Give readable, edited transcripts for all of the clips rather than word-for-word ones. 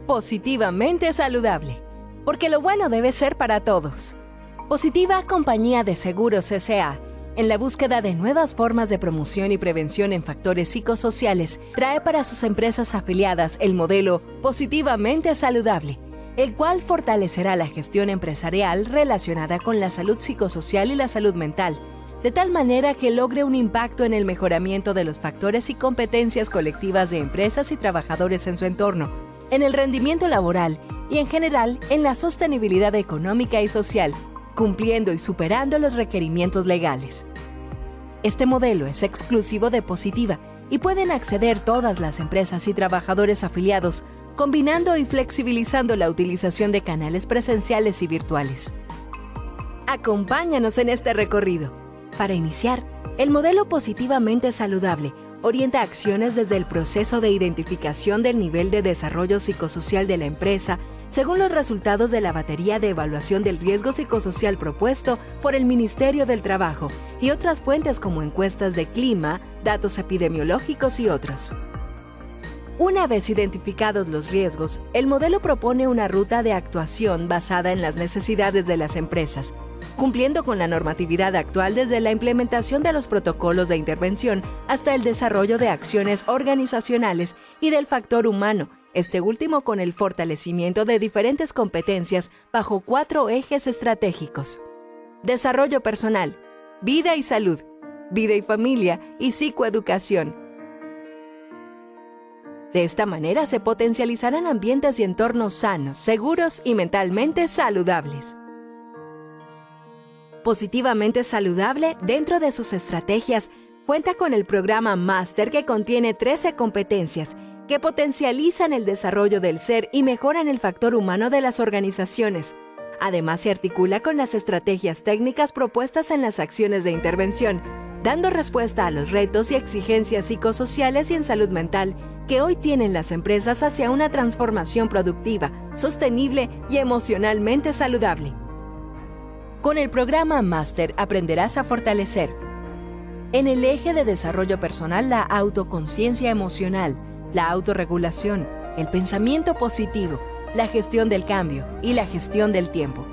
Positivamente saludable, porque lo bueno debe ser para todos. Positiva Compañía de Seguros S.A., en la búsqueda de nuevas formas de promoción y prevención en factores psicosociales, trae para sus empresas afiliadas el modelo Positivamente Saludable, el cual fortalecerá la gestión empresarial relacionada con la salud psicosocial y la salud mental, de tal manera que logre un impacto en el mejoramiento de los factores y competencias colectivas de empresas y trabajadores en su entorno, en el rendimiento laboral y en general en la sostenibilidad económica y social, cumpliendo y superando los requerimientos legales. Este modelo es exclusivo de Positiva y pueden acceder todas las empresas y trabajadores afiliados, combinando y flexibilizando la utilización de canales presenciales y virtuales. Acompáñanos en este recorrido. Para iniciar, el modelo Positivamente Saludable orienta acciones desde el proceso de identificación del nivel de desarrollo psicosocial de la empresa según los resultados de la batería de evaluación del riesgo psicosocial propuesto por el Ministerio del Trabajo y otras fuentes como encuestas de clima, datos epidemiológicos y otros. Una vez identificados los riesgos, el modelo propone una ruta de actuación basada en las necesidades de las empresas, cumpliendo con la normatividad actual desde la implementación de los protocolos de intervención hasta el desarrollo de acciones organizacionales y del factor humano, este último con el fortalecimiento de diferentes competencias bajo 4 ejes estratégicos: desarrollo personal, vida y salud, vida y familia y psicoeducación. De esta manera se potencializarán ambientes y entornos sanos, seguros y mentalmente saludables. Positivamente Saludable, dentro de sus estrategias, cuenta con el programa Máster que contiene 13 competencias que potencializan el desarrollo del ser y mejoran el factor humano de las organizaciones. Además, se articula con las estrategias técnicas propuestas en las acciones de intervención, dando respuesta a los retos y exigencias psicosociales y en salud mental que hoy tienen las empresas hacia una transformación productiva, sostenible y emocionalmente saludable. Con el programa Máster aprenderás a fortalecer en el eje de desarrollo personal la autoconciencia emocional, la autorregulación, el pensamiento positivo, la gestión del cambio y la gestión del tiempo.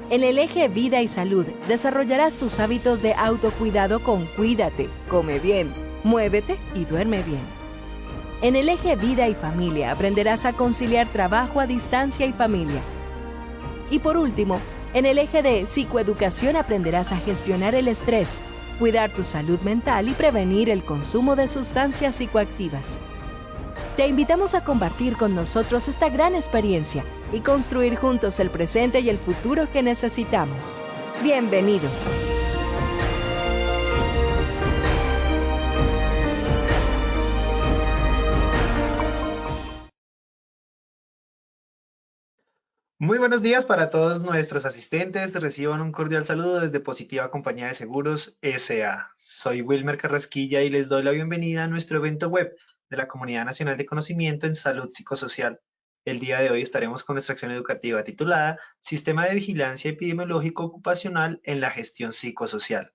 En el eje vida y salud desarrollarás tus hábitos de autocuidado con Cuídate, come bien, muévete y duerme bien. En el eje vida y familia aprenderás a conciliar trabajo a distancia y familia. Y por último, en el eje de psicoeducación aprenderás a gestionar el estrés, cuidar tu salud mental y prevenir el consumo de sustancias psicoactivas. Te invitamos a compartir con nosotros esta gran experiencia y construir juntos el presente y el futuro que necesitamos. Bienvenidos. Muy buenos días para todos nuestros asistentes. Reciban un cordial saludo desde Positiva Compañía de Seguros S.A. Soy Wilmer Carrasquilla y les doy la bienvenida a nuestro evento web de la Comunidad Nacional de Conocimiento en Salud Psicosocial. El día de hoy estaremos con nuestra acción educativa titulada Sistema de Vigilancia Epidemiológico Ocupacional en la Gestión Psicosocial.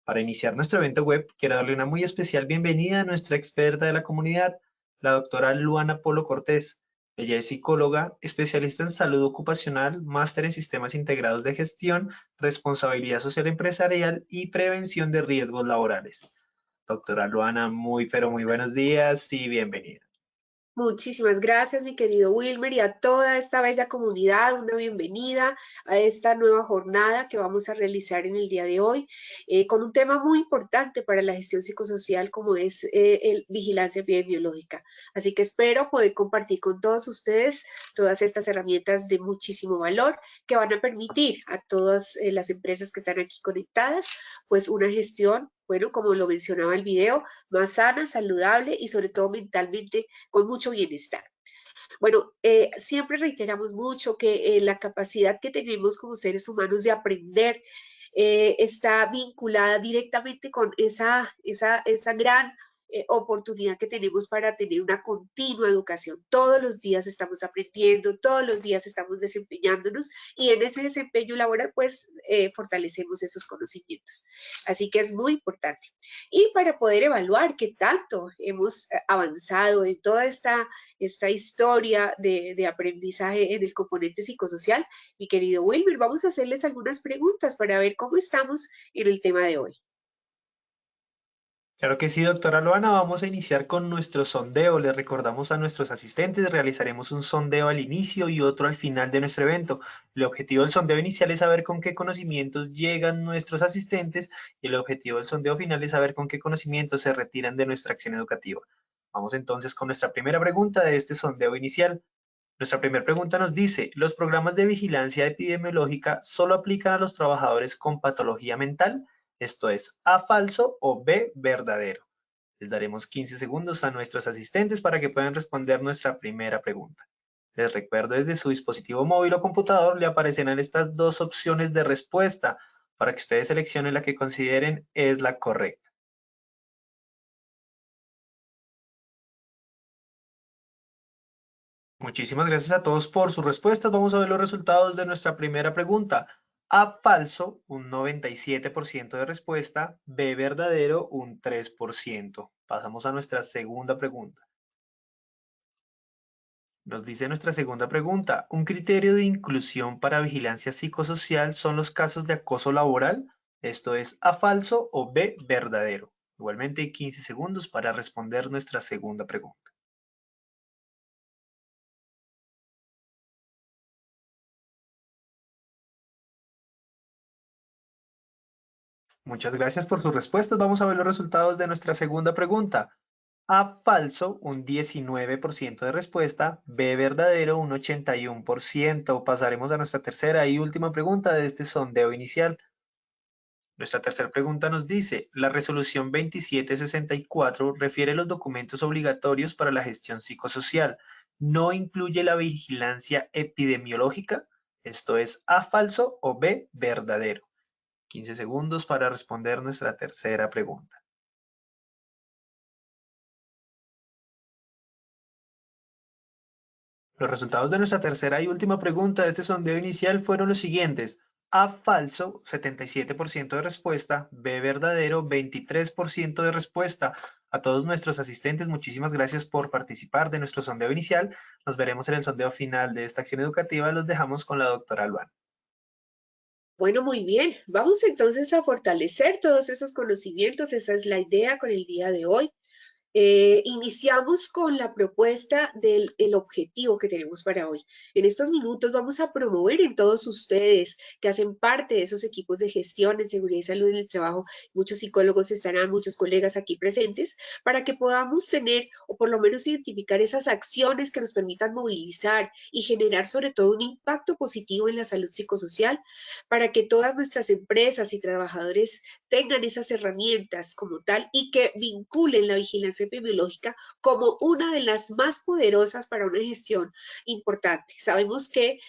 Para iniciar nuestro evento web, quiero darle una muy especial bienvenida a nuestra experta de la comunidad, la doctora Luana Polo Cortés. Ella es psicóloga, especialista en salud ocupacional, máster en sistemas integrados de gestión, responsabilidad social empresarial y prevención de riesgos laborales. Doctora Luana, pero muy buenos días y bienvenida. Muchísimas gracias, mi querido Wilmer, y a toda esta bella comunidad, una bienvenida a esta nueva jornada que vamos a realizar en el día de hoy, con un tema muy importante para la gestión psicosocial como es el vigilancia epidemiológica. Así que espero poder compartir con todos ustedes todas estas herramientas de muchísimo valor que van a permitir a todas las empresas que están aquí conectadas, pues una gestión, bueno, como lo mencionaba el video, más sana, saludable y sobre todo mentalmente con mucho bienestar. Bueno, siempre reiteramos mucho que la capacidad que tenemos como seres humanos de aprender está vinculada directamente con esa gran oportunidad que tenemos para tener una continua educación. Todos los días estamos aprendiendo, todos los días estamos desempeñándonos y en ese desempeño laboral pues fortalecemos esos conocimientos. Así que es muy importante. Y para poder evaluar qué tanto hemos avanzado en toda esta historia de aprendizaje en el componente psicosocial, mi querido Wilmer, vamos a hacerles algunas preguntas para ver cómo estamos en el tema de hoy. Claro que sí, doctora Luana, vamos a iniciar con nuestro sondeo. Le recordamos a nuestros asistentes, realizaremos un sondeo al inicio y otro al final de nuestro evento. El objetivo del sondeo inicial es saber con qué conocimientos llegan nuestros asistentes y el objetivo del sondeo final es saber con qué conocimientos se retiran de nuestra acción educativa. Vamos entonces con nuestra primera pregunta de este sondeo inicial. Nuestra primera pregunta nos dice, ¿los programas de vigilancia epidemiológica solo aplican a los trabajadores con patología mental? Esto es A, falso o B, verdadero. Les daremos 15 segundos a nuestros asistentes para que puedan responder nuestra primera pregunta. Les recuerdo desde su dispositivo móvil o computador le aparecerán estas dos opciones de respuesta para que ustedes seleccionen la que consideren es la correcta. Muchísimas gracias a todos por sus respuestas. Vamos a ver los resultados de nuestra primera pregunta. A, falso, un 97% de respuesta. B, verdadero, un 3%. Pasamos a nuestra segunda pregunta. Nos dice nuestra segunda pregunta, ¿un criterio de inclusión para vigilancia psicosocial son los casos de acoso laboral? Esto es A, falso o B, verdadero. Igualmente hay 15 segundos para responder nuestra segunda pregunta. Muchas gracias por sus respuestas. Vamos a ver los resultados de nuestra segunda pregunta. A, falso, un 19% de respuesta. B, verdadero, un 81%. Pasaremos a nuestra tercera y última pregunta de este sondeo inicial. Nuestra tercera pregunta nos dice, la resolución 2764 refiere a los documentos obligatorios para la gestión psicosocial. ¿No incluye la vigilancia epidemiológica? Esto es A, falso o B, verdadero. 15 segundos para responder nuestra tercera pregunta. Los resultados de nuestra tercera y última pregunta de este sondeo inicial fueron los siguientes. A, falso, 77% de respuesta. B, verdadero, 23% de respuesta. A todos nuestros asistentes, muchísimas gracias por participar de nuestro sondeo inicial. Nos veremos en el sondeo final de esta acción educativa. Los dejamos con la doctora Luana. Bueno, muy bien. Vamos entonces a fortalecer todos esos conocimientos. Esa es la idea con el día de hoy. Iniciamos con la propuesta del objetivo que tenemos para hoy. En estos minutos vamos a promover en todos ustedes que hacen parte de esos equipos de gestión en seguridad y salud en el trabajo. Muchos psicólogos estarán, muchos colegas aquí presentes, para que podamos tener o por lo menos identificar esas acciones que nos permitan movilizar y generar sobre todo un impacto positivo en la salud psicosocial, para que todas nuestras empresas y trabajadores tengan esas herramientas como tal y que vinculen la vigilancia epidemiológica como una de las más poderosas para una gestión importante. Sabemos que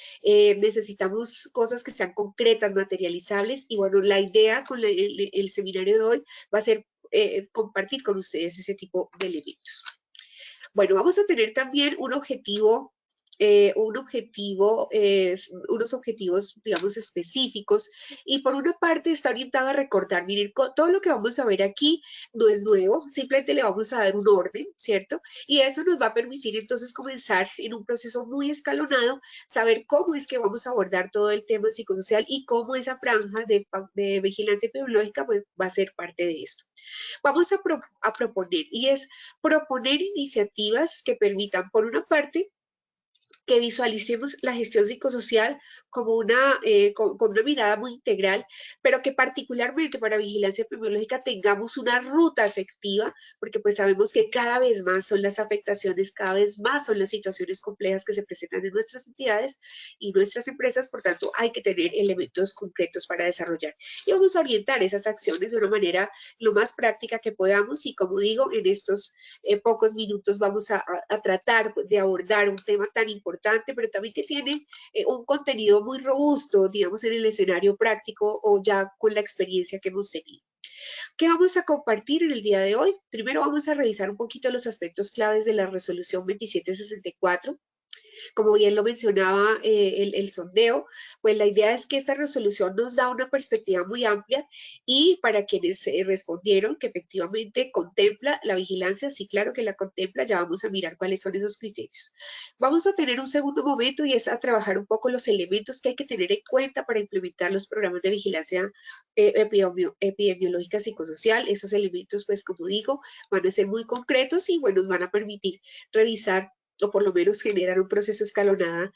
necesitamos cosas que sean concretas, materializables y bueno, la idea con el seminario de hoy va a ser compartir con ustedes ese tipo de elementos. Bueno, vamos a tener también un objetivo unos objetivos, digamos, específicos. Y por una parte está orientado a recordar, miren, todo lo que vamos a ver aquí no es nuevo, simplemente le vamos a dar un orden, ¿cierto? Y eso nos va a permitir entonces comenzar en un proceso muy escalonado, saber cómo es que vamos a abordar todo el tema psicosocial y cómo esa franja de vigilancia epidemiológica pues, va a ser parte de esto. Vamos a proponer, y es proponer iniciativas que permitan, por una parte, que visualicemos la gestión psicosocial como con una mirada muy integral, pero que particularmente para vigilancia epidemiológica tengamos una ruta efectiva, porque pues sabemos que cada vez más son las afectaciones, cada vez más son las situaciones complejas que se presentan en nuestras entidades y nuestras empresas, por tanto hay que tener elementos concretos para desarrollar. Y vamos a orientar esas acciones de una manera lo más práctica que podamos y como digo, en estos pocos minutos vamos a tratar de abordar un tema tan importante, pero también que tiene un contenido muy robusto, digamos, en el escenario práctico o ya con la experiencia que hemos tenido. ¿Qué vamos a compartir en el día de hoy? Primero vamos a revisar un poquito los aspectos claves de la resolución 2764. Como bien lo mencionaba el sondeo, pues la idea es que esta resolución nos da una perspectiva muy amplia y para quienes respondieron que efectivamente contempla la vigilancia, sí, claro que la contempla, ya vamos a mirar cuáles son esos criterios. Vamos a tener un segundo momento y es a trabajar un poco los elementos que hay que tener en cuenta para implementar los programas de vigilancia epidemiológica psicosocial. Esos elementos, pues como digo, van a ser muy concretos y bueno, nos van a permitir revisar o por lo menos generar un proceso escalonado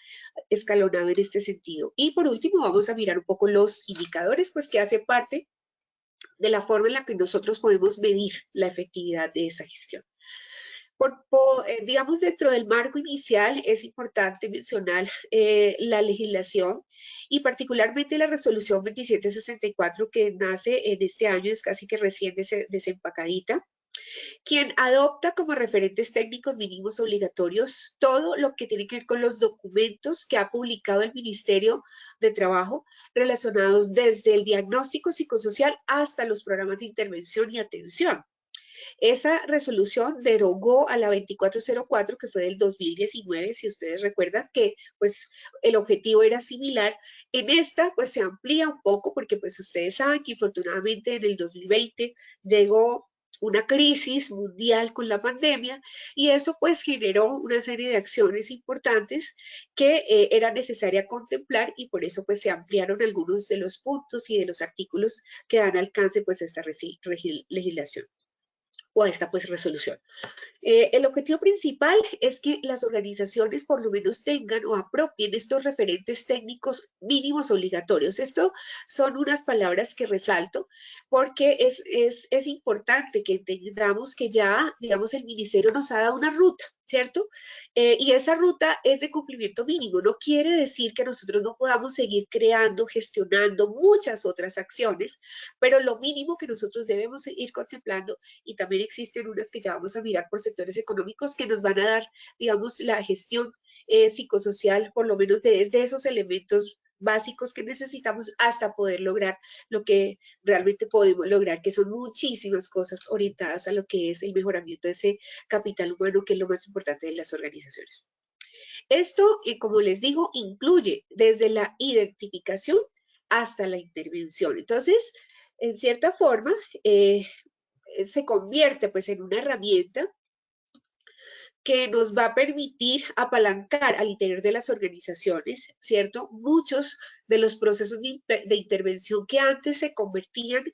en este sentido. Y por último, vamos a mirar un poco los indicadores, pues que hacen parte de la forma en la que nosotros podemos medir la efectividad de esa gestión. Digamos, dentro del marco inicial es importante mencionar la legislación y particularmente la resolución 2764 que nace en este año, es casi que recién desempacadita, quien adopta como referentes técnicos mínimos obligatorios todo lo que tiene que ver con los documentos que ha publicado el Ministerio de Trabajo relacionados desde el diagnóstico psicosocial hasta los programas de intervención y atención. Esa resolución derogó a la 2404 que fue del 2019, si ustedes recuerdan que pues el objetivo era similar. En esta pues se amplía un poco porque pues ustedes saben que infortunadamente en el 2020 llegó una crisis mundial con la pandemia y eso pues generó una serie de acciones importantes que era necesaria contemplar y por eso pues se ampliaron algunos de los puntos y de los artículos que dan alcance pues a esta legislación o a esta pues resolución. El objetivo principal es que las organizaciones por lo menos tengan o apropien estos referentes técnicos mínimos obligatorios. Esto son unas palabras que resalto porque es importante que entendamos que ya, digamos, el ministerio nos ha dado una ruta, ¿cierto? Y esa ruta es de cumplimiento mínimo. No quiere decir que nosotros no podamos seguir creando, gestionando muchas otras acciones, pero lo mínimo que nosotros debemos ir contemplando, y también existen unas que ya vamos a mirar por sectores económicos que nos van a dar, digamos, la gestión psicosocial, por lo menos desde esos elementos básicos que necesitamos hasta poder lograr lo que realmente podemos lograr, que son muchísimas cosas orientadas a lo que es el mejoramiento de ese capital humano, que es lo más importante de las organizaciones. Esto, como les digo, incluye desde la identificación hasta la intervención. Entonces, en cierta forma, se convierte pues en una herramienta que nos va a permitir apalancar al interior de las organizaciones, ¿cierto? Muchos de los procesos de intervención que antes se convertían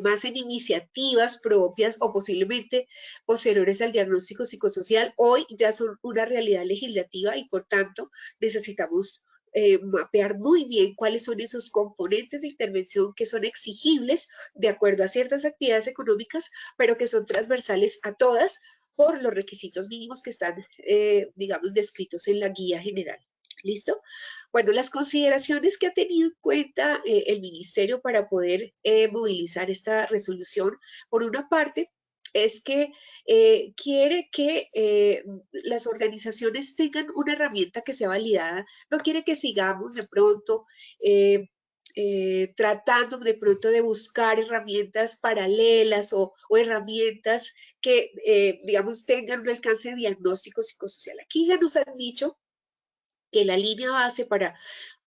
más en iniciativas propias o posiblemente posteriores al diagnóstico psicosocial, hoy ya son una realidad legislativa y por tanto necesitamos mapear muy bien cuáles son esos componentes de intervención que son exigibles de acuerdo a ciertas actividades económicas, pero que son transversales a todas por los requisitos mínimos que están, digamos, descritos en la guía general. ¿Listo? Bueno, las consideraciones que ha tenido en cuenta el ministerio para poder movilizar esta resolución, por una parte, es que quiere que las organizaciones tengan una herramienta que sea validada, no quiere que sigamos de pronto tratando de pronto de buscar herramientas paralelas o herramientas que, digamos, tengan un alcance de diagnóstico psicosocial. Aquí ya nos han dicho que la línea base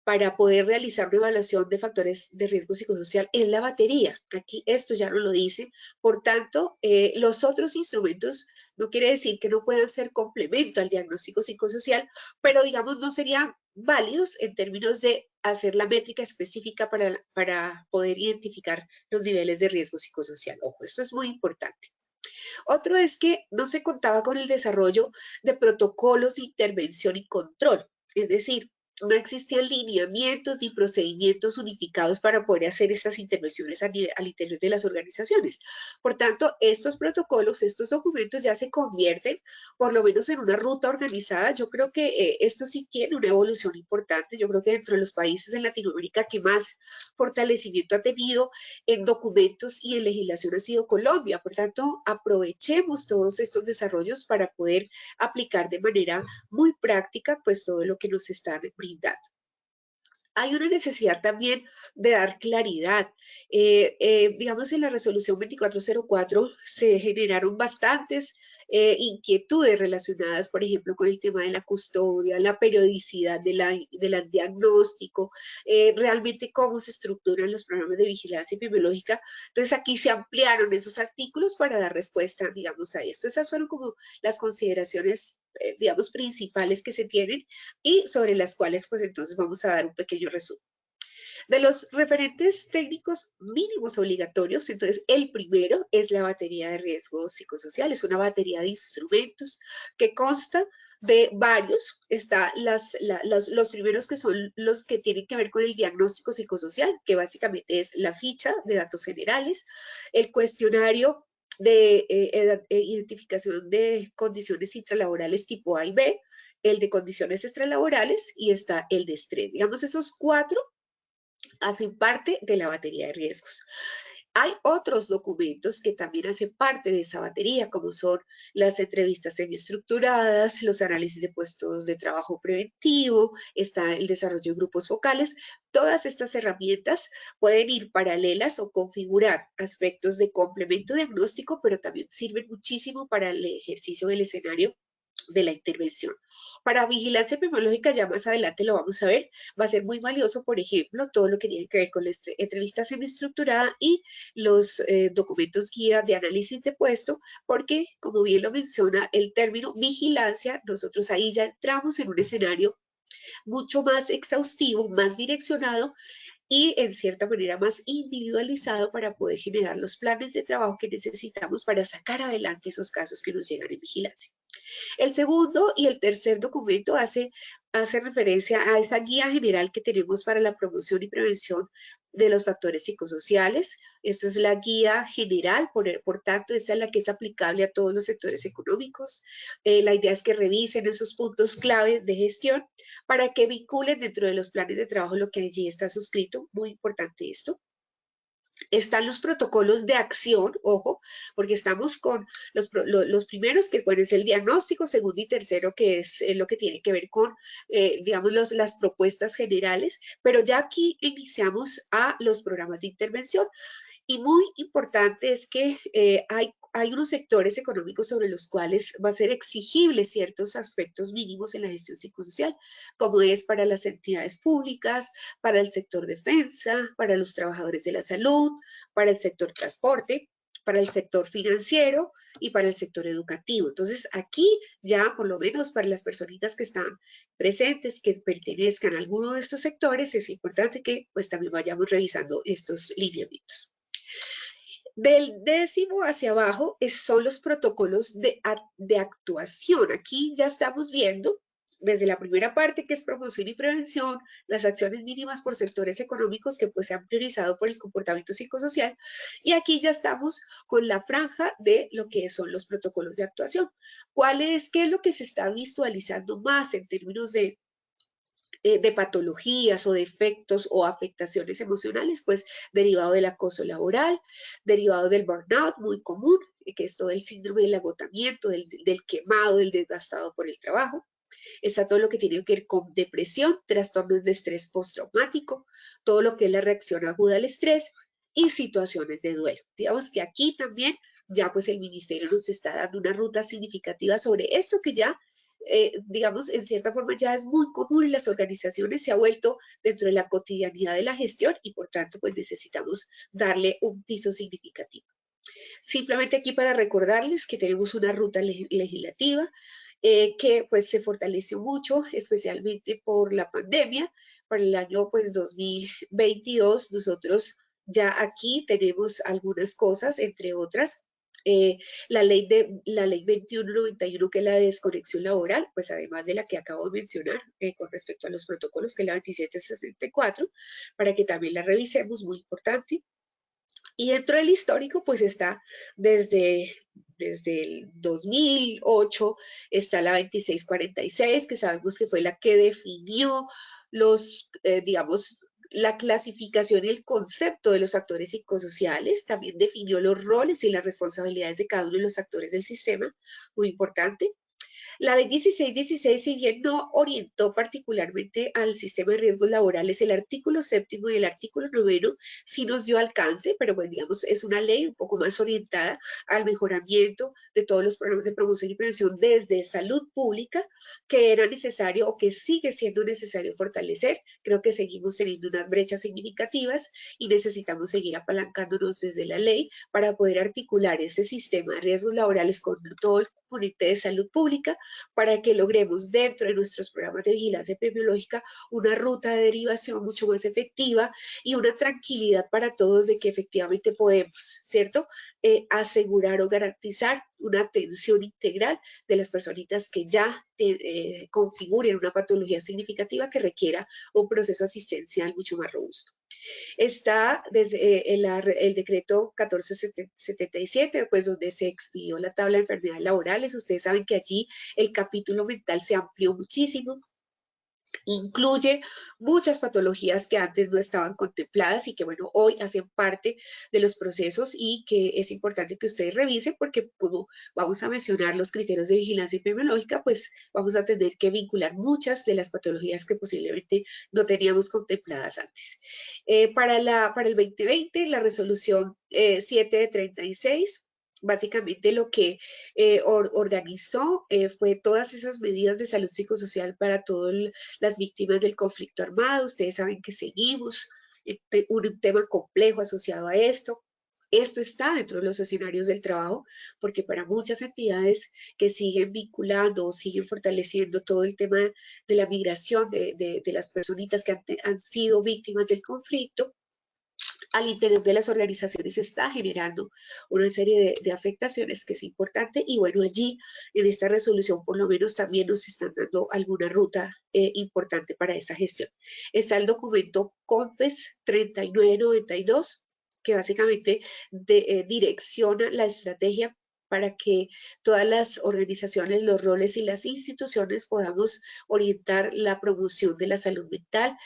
para poder realizar una evaluación de factores de riesgo psicosocial es la batería. Aquí esto ya no lo dice. Por tanto, los otros instrumentos no quiere decir que no puedan ser complemento al diagnóstico psicosocial, pero digamos no serían válidos en términos de hacer la métrica específica para poder identificar los niveles de riesgo psicosocial. Ojo, esto es muy importante. Otro es que no se contaba con el desarrollo de protocolos de intervención y control, es decir, no existían lineamientos ni procedimientos unificados para poder hacer estas intervenciones al interior de las organizaciones. Por tanto, estos protocolos, estos documentos ya se convierten por lo menos en una ruta organizada. Yo creo que esto sí tiene una evolución importante. Yo creo que dentro de los países en Latinoamérica que más fortalecimiento ha tenido en documentos y en legislación ha sido Colombia. Por tanto, aprovechemos todos estos desarrollos para poder aplicar de manera muy práctica pues todo lo que nos están brindando. Hay una necesidad también de dar claridad. Digamos, en la resolución 2404 se generaron bastantes inquietudes relacionadas, por ejemplo, con el tema de la custodia, la periodicidad del diagnóstico, realmente cómo se estructuran los programas de vigilancia epidemiológica. Entonces, aquí se ampliaron esos artículos para dar respuesta, digamos, a esto. Esas fueron como las consideraciones, digamos, principales que se tienen y sobre las cuales, pues, entonces vamos a dar un pequeño resumen. De los referentes técnicos mínimos obligatorios, entonces el primero es la batería de riesgos psicosociales, una batería de instrumentos que consta de varios. Está los primeros que son los que tienen que ver con el diagnóstico psicosocial, que básicamente es la ficha de datos generales, el cuestionario de identificación de condiciones intralaborales tipo A y B, el de condiciones extralaborales y está el de estrés. Digamos, esos cuatro hacen parte de la batería de riesgos. Hay otros documentos que también hacen parte de esa batería, como son las entrevistas semiestructuradas, los análisis de puestos de trabajo preventivo, está el desarrollo de grupos focales. Todas estas herramientas pueden ir paralelas o configurar aspectos de complemento diagnóstico, pero también sirven muchísimo para el ejercicio del escenario de la intervención. Para vigilancia epidemiológica, ya más adelante lo vamos a ver, va a ser muy valioso, por ejemplo, todo lo que tiene que ver con la entrevista semiestructurada y los documentos guía de análisis de puesto, porque, como bien lo menciona el término vigilancia, nosotros ahí ya entramos en un escenario mucho más exhaustivo, más direccionado y en cierta manera más individualizado para poder generar los planes de trabajo que necesitamos para sacar adelante esos casos que nos llegan en vigilancia. El segundo y el tercer documento hace referencia a esa guía general que tenemos para la promoción y prevención de los factores psicosociales. Esta es la guía general, por tanto, esta es la que es aplicable a todos los sectores económicos. La idea es que revisen esos puntos clave de gestión para que vinculen dentro de los planes de trabajo lo que allí está suscrito. Muy importante esto. Están los protocolos de acción, ojo, porque estamos con los primeros, que bueno, es el diagnóstico, segundo y tercero, que es lo que tiene que ver con, digamos, las propuestas generales, pero ya aquí iniciamos a los programas de intervención. Y muy importante es que hay unos sectores económicos sobre los cuales va a ser exigible ciertos aspectos mínimos en la gestión psicosocial, como es para las entidades públicas, para el sector defensa, para los trabajadores de la salud, para el sector transporte, para el sector financiero y para el sector educativo. Entonces, aquí ya, por lo menos para las personitas que están presentes, que pertenezcan a alguno de estos sectores, es importante que pues también vayamos revisando estos lineamientos. Del décimo hacia abajo son los protocolos de actuación. Aquí ya estamos viendo desde la primera parte, que es promoción y prevención, las acciones mínimas por sectores económicos que pues se han priorizado por el comportamiento psicosocial. Y aquí ya estamos con la franja de lo que son los protocolos de actuación. ¿Qué es lo que se está visualizando más en términos de patologías o defectos o afectaciones emocionales? Pues derivado del acoso laboral, derivado del burnout, muy común, que es todo el síndrome del agotamiento, del quemado, del desgastado por el trabajo. Está todo lo que tiene que ver con depresión, trastornos de estrés postraumático, todo lo que es la reacción aguda al estrés y situaciones de duelo. Digamos que aquí también ya pues el ministerio nos está dando una ruta significativa sobre esto que ya digamos, en cierta forma ya es muy común en las organizaciones, se ha vuelto dentro de la cotidianidad de la gestión y por tanto pues necesitamos darle un piso significativo. Simplemente aquí para recordarles que tenemos una ruta legislativa que pues se fortaleció mucho, especialmente por la pandemia. Para el año pues 2022 nosotros ya aquí tenemos algunas cosas, entre otras, la ley 2191, que es la de desconexión laboral, pues además de la que acabo de mencionar con respecto a los protocolos, que es la 2764, para que también la revisemos, muy importante. Y dentro del histórico, pues está desde el 2008, está la 2646, que sabemos que fue la que definió digamos, la clasificación y el concepto de los factores psicosociales, también definió los roles y las responsabilidades de cada uno de los actores del sistema, muy importante. La ley 1616, si bien no orientó particularmente al sistema de riesgos laborales, el artículo 7º y el artículo 9º sí nos dio alcance, pero pues digamos es una ley un poco más orientada al mejoramiento de todos los programas de promoción y prevención desde salud pública, que era necesario o que sigue siendo necesario fortalecer. Creo que seguimos teniendo unas brechas significativas y necesitamos seguir apalancándonos desde la ley para poder articular ese sistema de riesgos laborales con todo el componente de salud pública, para que logremos dentro de nuestros programas de vigilancia epidemiológica una ruta de derivación mucho más efectiva y una tranquilidad para todos de que efectivamente podemos, ¿cierto? Asegurar o garantizar una atención integral de las personitas que ya configuren una patología significativa que requiera un proceso asistencial mucho más robusto. Está desde el decreto 1477, pues donde se expidió la tabla de enfermedades laborales. Ustedes saben que allí el capítulo mental se amplió muchísimo. Incluye muchas patologías que antes no estaban contempladas y que, bueno, hoy hacen parte de los procesos y que es importante que ustedes revisen porque como vamos a mencionar los criterios de vigilancia epidemiológica, pues vamos a tener que vincular muchas de las patologías que posiblemente no teníamos contempladas antes. Para el 2020, la resolución 7 de 36, básicamente lo que organizó fue todas esas medidas de salud psicosocial para todas las víctimas del conflicto armado. Ustedes saben que seguimos un tema complejo asociado a esto. Esto está dentro de los escenarios del trabajo, porque para muchas entidades que siguen vinculando o siguen fortaleciendo todo el tema de la migración de las personitas que han sido víctimas del conflicto, al interior de las organizaciones se está generando una serie de afectaciones que es importante y bueno, allí en esta resolución por lo menos también nos están dando alguna ruta importante para esa gestión. Está el documento COMPES 3992 que básicamente direcciona la estrategia para que todas las organizaciones, los roles y las instituciones podamos orientar la promoción de la salud mental.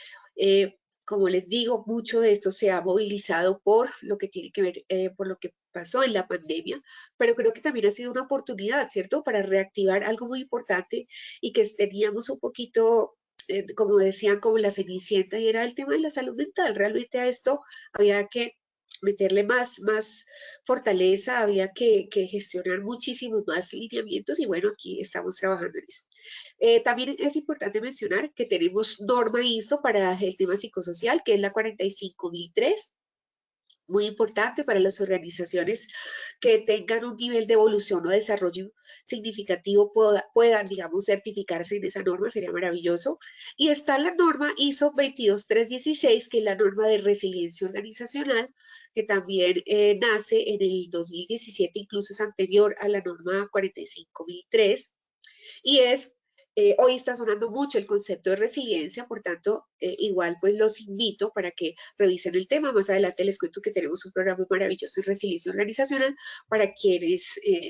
Como les digo, mucho de esto se ha movilizado por lo que tiene que ver, por lo que pasó en la pandemia, pero creo que también ha sido una oportunidad, ¿cierto?, para reactivar algo muy importante y que teníamos un poquito, como decían, como la cenicienta, y era el tema de la salud mental. Realmente a esto había que meterle más fortaleza, había que gestionar muchísimos más lineamientos y bueno, aquí estamos trabajando en eso. También es importante mencionar que tenemos norma ISO para el tema psicosocial, que es la 45003, muy importante para las organizaciones que tengan un nivel de evolución o desarrollo significativo, puedan, digamos, certificarse en esa norma, sería maravilloso. Y está la norma ISO 22316, que es la norma de resiliencia organizacional, que también nace en el 2017, incluso es anterior a la norma 45003, y hoy está sonando mucho el concepto de resiliencia, por tanto, igual pues los invito para que revisen el tema. Más adelante les cuento que tenemos un programa maravilloso de resiliencia organizacional para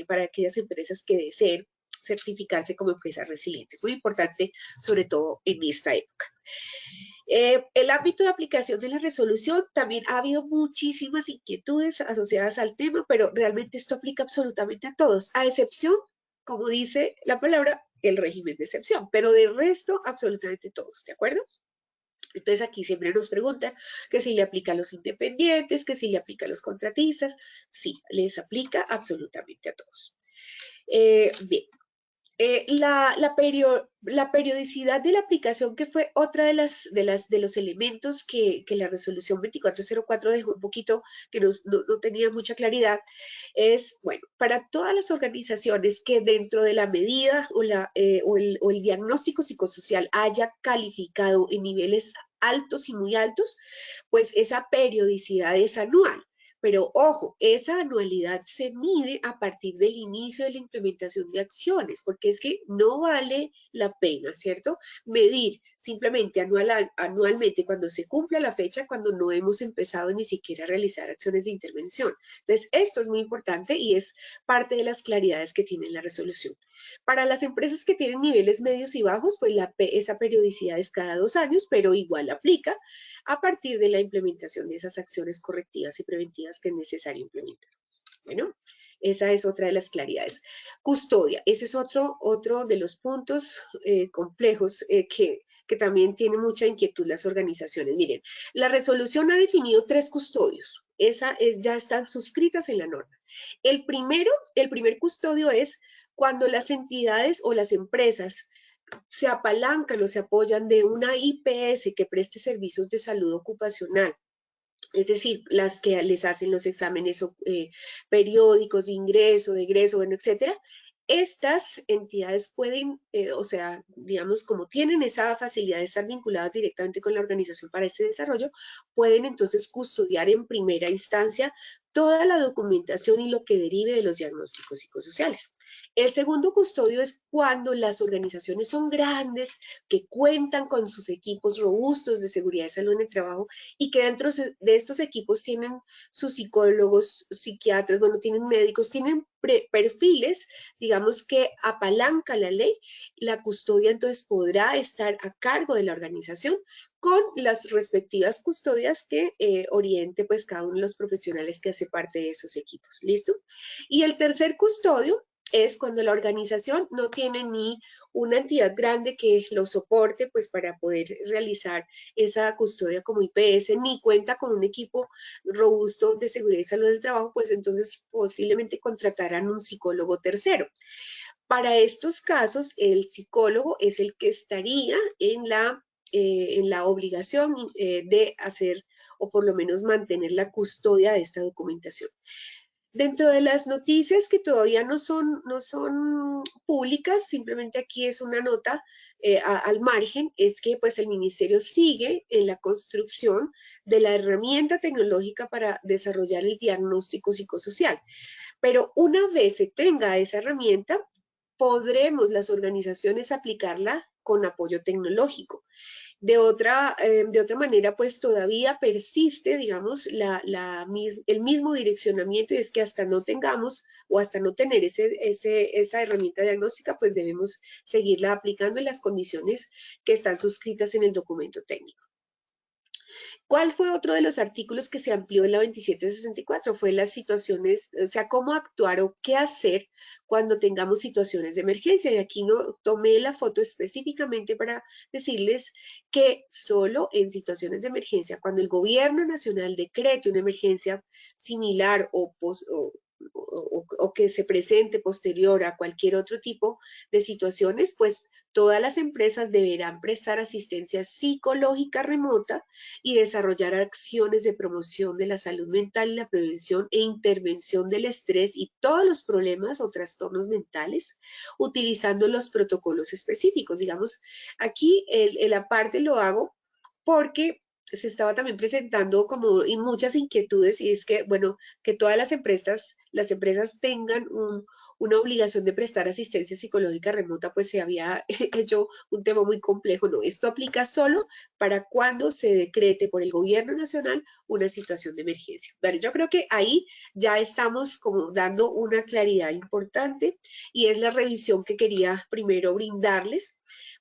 para aquellas empresas que deseen certificarse como empresas resilientes. Muy importante, sobre todo en esta época. El ámbito de aplicación de la resolución, también ha habido muchísimas inquietudes asociadas al tema, pero realmente esto aplica absolutamente a todos, a excepción, como dice la palabra, el régimen de excepción, pero de resto, absolutamente todos, ¿de acuerdo? Entonces aquí siempre nos preguntan que si le aplica a los independientes, que si le aplica a los contratistas. Sí, les aplica absolutamente a todos. Bien. La periodicidad de la aplicación, que fue otra de los elementos que la resolución 2404 dejó un poquito, que no tenía mucha claridad, es, bueno, para todas las organizaciones que dentro de la medida o el diagnóstico psicosocial haya calificado en niveles altos y muy altos, pues esa periodicidad es anual. Pero ojo, esa anualidad se mide a partir del inicio de la implementación de acciones, porque es que no vale la pena, ¿cierto? Medir simplemente anualmente cuando se cumpla la fecha, cuando no hemos empezado ni siquiera a realizar acciones de intervención. Entonces, esto es muy importante y es parte de las claridades que tiene la resolución. Para las empresas que tienen niveles medios y bajos, pues esa periodicidad es cada 2 años, pero igual aplica a partir de la implementación de esas acciones correctivas y preventivas que es necesario implementar. Bueno, Esa es otra de las claridades. Custodia, ese es otro de los puntos complejos que también tiene mucha inquietud las organizaciones. Miren, la resolución ha definido 3 custodios. Ya están suscritas en la norma. El primer custodio es cuando las entidades o las empresas se apalancan o se apoyan de una IPS que preste servicios de salud ocupacional. Es decir, las que les hacen los exámenes periódicos de ingreso, de egreso, bueno, etcétera. Estas entidades pueden, o sea, digamos, como tienen esa facilidad de estar vinculadas directamente con la organización para este desarrollo, pueden entonces custodiar en primera instancia toda la documentación y lo que derive de los diagnósticos psicosociales. El segundo custodio es cuando las organizaciones son grandes, que cuentan con sus equipos robustos de seguridad y salud en el trabajo y que dentro de estos equipos tienen sus psicólogos, psiquiatras, bueno, tienen médicos, tienen perfiles, digamos, que apalanca la ley. La custodia entonces podrá estar a cargo de la organización con las respectivas custodias que oriente pues cada uno de los profesionales que hace parte de esos equipos. ¿Listo? Y el tercer custodio es cuando la organización no tiene ni una entidad grande que lo soporte pues para poder realizar esa custodia como IPS, ni cuenta con un equipo robusto de seguridad y salud del trabajo, pues entonces posiblemente contratarán un psicólogo tercero. Para estos casos, el psicólogo es el que estaría en la obligación de hacer o por lo menos mantener la custodia de esta documentación. Dentro de las noticias que todavía no son públicas, simplemente aquí es una nota al margen, es que pues el ministerio sigue en la construcción de la herramienta tecnológica para desarrollar el diagnóstico psicosocial. Pero una vez se tenga esa herramienta, podremos las organizaciones aplicarla con apoyo tecnológico. De otra manera, pues todavía persiste, digamos, el mismo direccionamiento, y es que hasta no tengamos o hasta no tener esa herramienta diagnóstica, pues debemos seguirla aplicando en las condiciones que están suscritas en el documento técnico. ¿Cuál fue otro de los artículos que se amplió en la 2764? Fue las situaciones, o sea, cómo actuar o qué hacer cuando tengamos situaciones de emergencia. Y aquí no tomé la foto específicamente para decirles que solo en situaciones de emergencia, cuando el gobierno nacional decrete una emergencia similar o que se presente posterior a cualquier otro tipo de situaciones, pues todas las empresas deberán prestar asistencia psicológica remota y desarrollar acciones de promoción de la salud mental y la prevención e intervención del estrés y todos los problemas o trastornos mentales, utilizando los protocolos específicos. Digamos, aquí el aparte lo hago porque se estaba también presentando como muchas inquietudes, y es que, bueno, que todas las empresas tengan una obligación de prestar asistencia psicológica remota, pues se había hecho un tema muy complejo. No, esto aplica solo para cuando se decrete por el gobierno nacional una situación de emergencia. Bueno, yo creo que ahí ya estamos como dando una claridad importante, y es la revisión que quería primero brindarles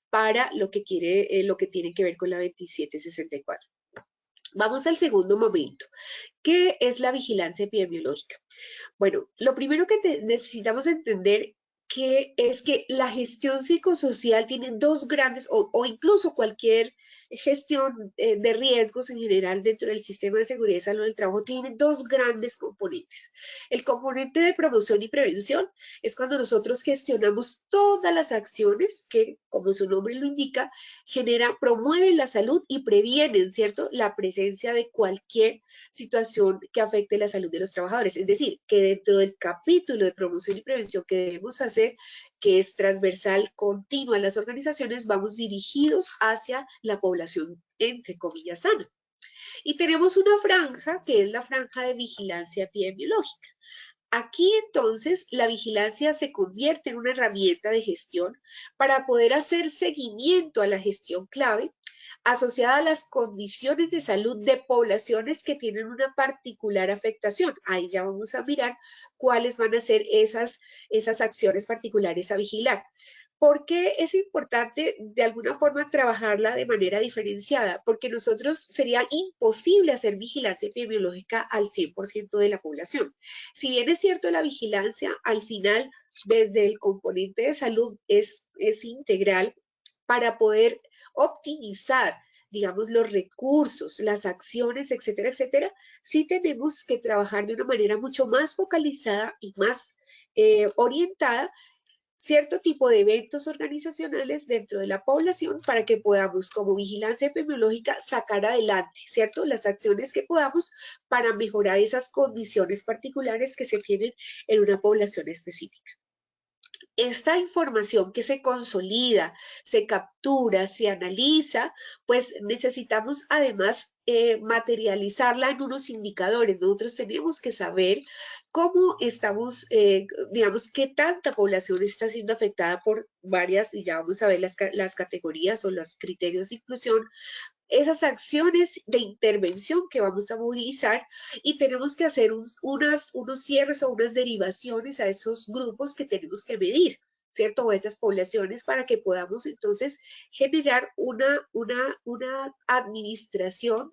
para lo que tiene que ver con la 2764. Vamos al segundo momento. ¿Qué es la vigilancia epidemiológica? Bueno, lo primero que necesitamos entender es que la gestión psicosocial tiene dos grandes, o incluso cualquier gestión de riesgos en general dentro del sistema de seguridad y salud del trabajo, tiene dos grandes componentes. El componente de promoción y prevención es cuando nosotros gestionamos todas las acciones que, como su nombre lo indica, promueven la salud y previenen, ¿cierto?, la presencia de cualquier situación que afecte la salud de los trabajadores. Es decir, que dentro del capítulo de promoción y prevención que debemos hacer, que es transversal, continua en las organizaciones, vamos dirigidos hacia la población, entre comillas, sana. Y tenemos una franja, que es la franja de vigilancia epidemiológica. Aquí entonces la vigilancia se convierte en una herramienta de gestión para poder hacer seguimiento a la gestión clave asociada a las condiciones de salud de poblaciones que tienen una particular afectación. Ahí ya vamos a mirar cuáles van a ser esas acciones particulares a vigilar. ¿Por qué es importante de alguna forma trabajarla de manera diferenciada? Porque nosotros sería imposible hacer vigilancia epidemiológica al 100% de la población. Si bien es cierto la vigilancia, al final desde el componente de salud es integral para poder optimizar, digamos, los recursos, las acciones, etcétera, etcétera, sí tenemos que trabajar de una manera mucho más focalizada y más orientada cierto tipo de eventos organizacionales dentro de la población para que podamos, como vigilancia epidemiológica, sacar adelante, ¿cierto? Las acciones que podamos para mejorar esas condiciones particulares que se tienen en una población específica. Esta información que se consolida, se captura, se analiza, pues necesitamos además materializarla en unos indicadores. Nosotros tenemos que saber cómo estamos, digamos, qué tanta población está siendo afectada por varias, y ya vamos a ver las categorías o los criterios de inclusión, esas acciones de intervención que vamos a movilizar y tenemos que hacer unos cierres o unas derivaciones a esos grupos que tenemos que medir, ¿cierto? O a esas poblaciones para que podamos entonces generar una administración,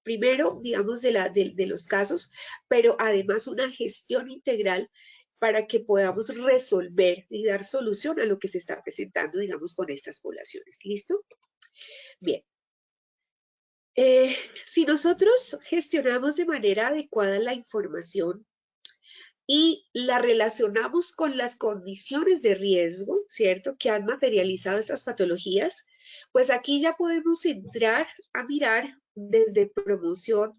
primero, digamos, de los casos, pero además una gestión integral para que podamos resolver y dar solución a lo que se está presentando, digamos, con estas poblaciones. ¿Listo? Bien. Si nosotros gestionamos de manera adecuada la información y la relacionamos con las condiciones de riesgo, ¿cierto?, que han materializado esas patologías, pues aquí ya podemos entrar a mirar desde promoción,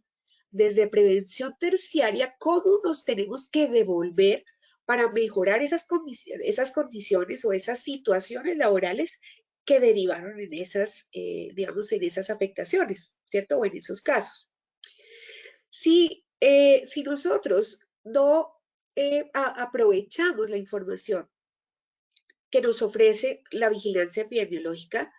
desde prevención terciaria, cómo nos tenemos que devolver para mejorar esas condiciones o esas situaciones laborales que derivaron en esas, digamos, en esas afectaciones, ¿cierto? O en esos casos. Si nosotros no aprovechamos la información que nos ofrece la vigilancia epidemiológica,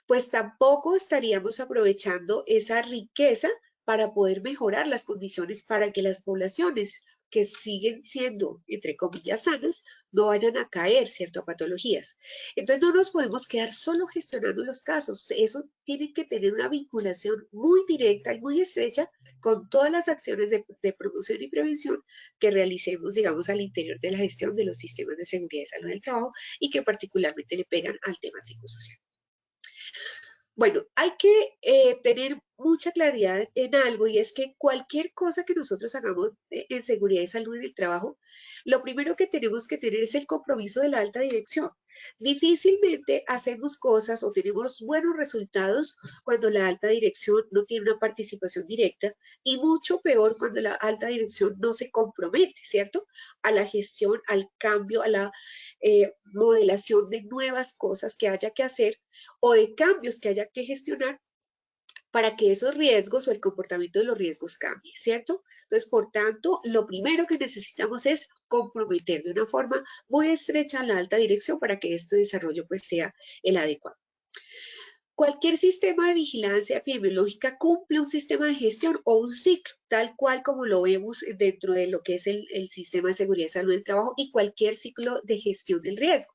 pues tampoco estaríamos aprovechando esa riqueza para poder mejorar las condiciones para que las poblaciones que siguen siendo, entre comillas, sanas, no vayan a caer, ¿cierto?, a patologías. Entonces no nos podemos quedar solo gestionando los casos. Eso tiene que tener una vinculación muy directa y muy estrecha con todas las acciones de promoción y prevención que realicemos, digamos, al interior de la gestión de los sistemas de seguridad y salud del trabajo y que particularmente le pegan al tema psicosocial. Bueno, hay que tener mucha claridad en algo y es que cualquier cosa que nosotros hagamos en seguridad y salud en el trabajo, lo primero que tenemos que tener es el compromiso de la alta dirección. Difícilmente hacemos cosas o tenemos buenos resultados cuando la alta dirección no tiene una participación directa y mucho peor cuando la alta dirección no se compromete, ¿cierto?, a la gestión, al cambio, a la modelación de nuevas cosas que haya que hacer o de cambios que haya que gestionar para que esos riesgos o el comportamiento de los riesgos cambie, ¿cierto? Entonces, por tanto, lo primero que necesitamos es comprometer de una forma muy estrecha a la alta dirección para que este desarrollo pues sea el adecuado. Cualquier sistema de vigilancia epidemiológica cumple un sistema de gestión o un ciclo, tal cual como lo vemos dentro de lo que es el sistema de seguridad y salud del trabajo y cualquier ciclo de gestión del riesgo.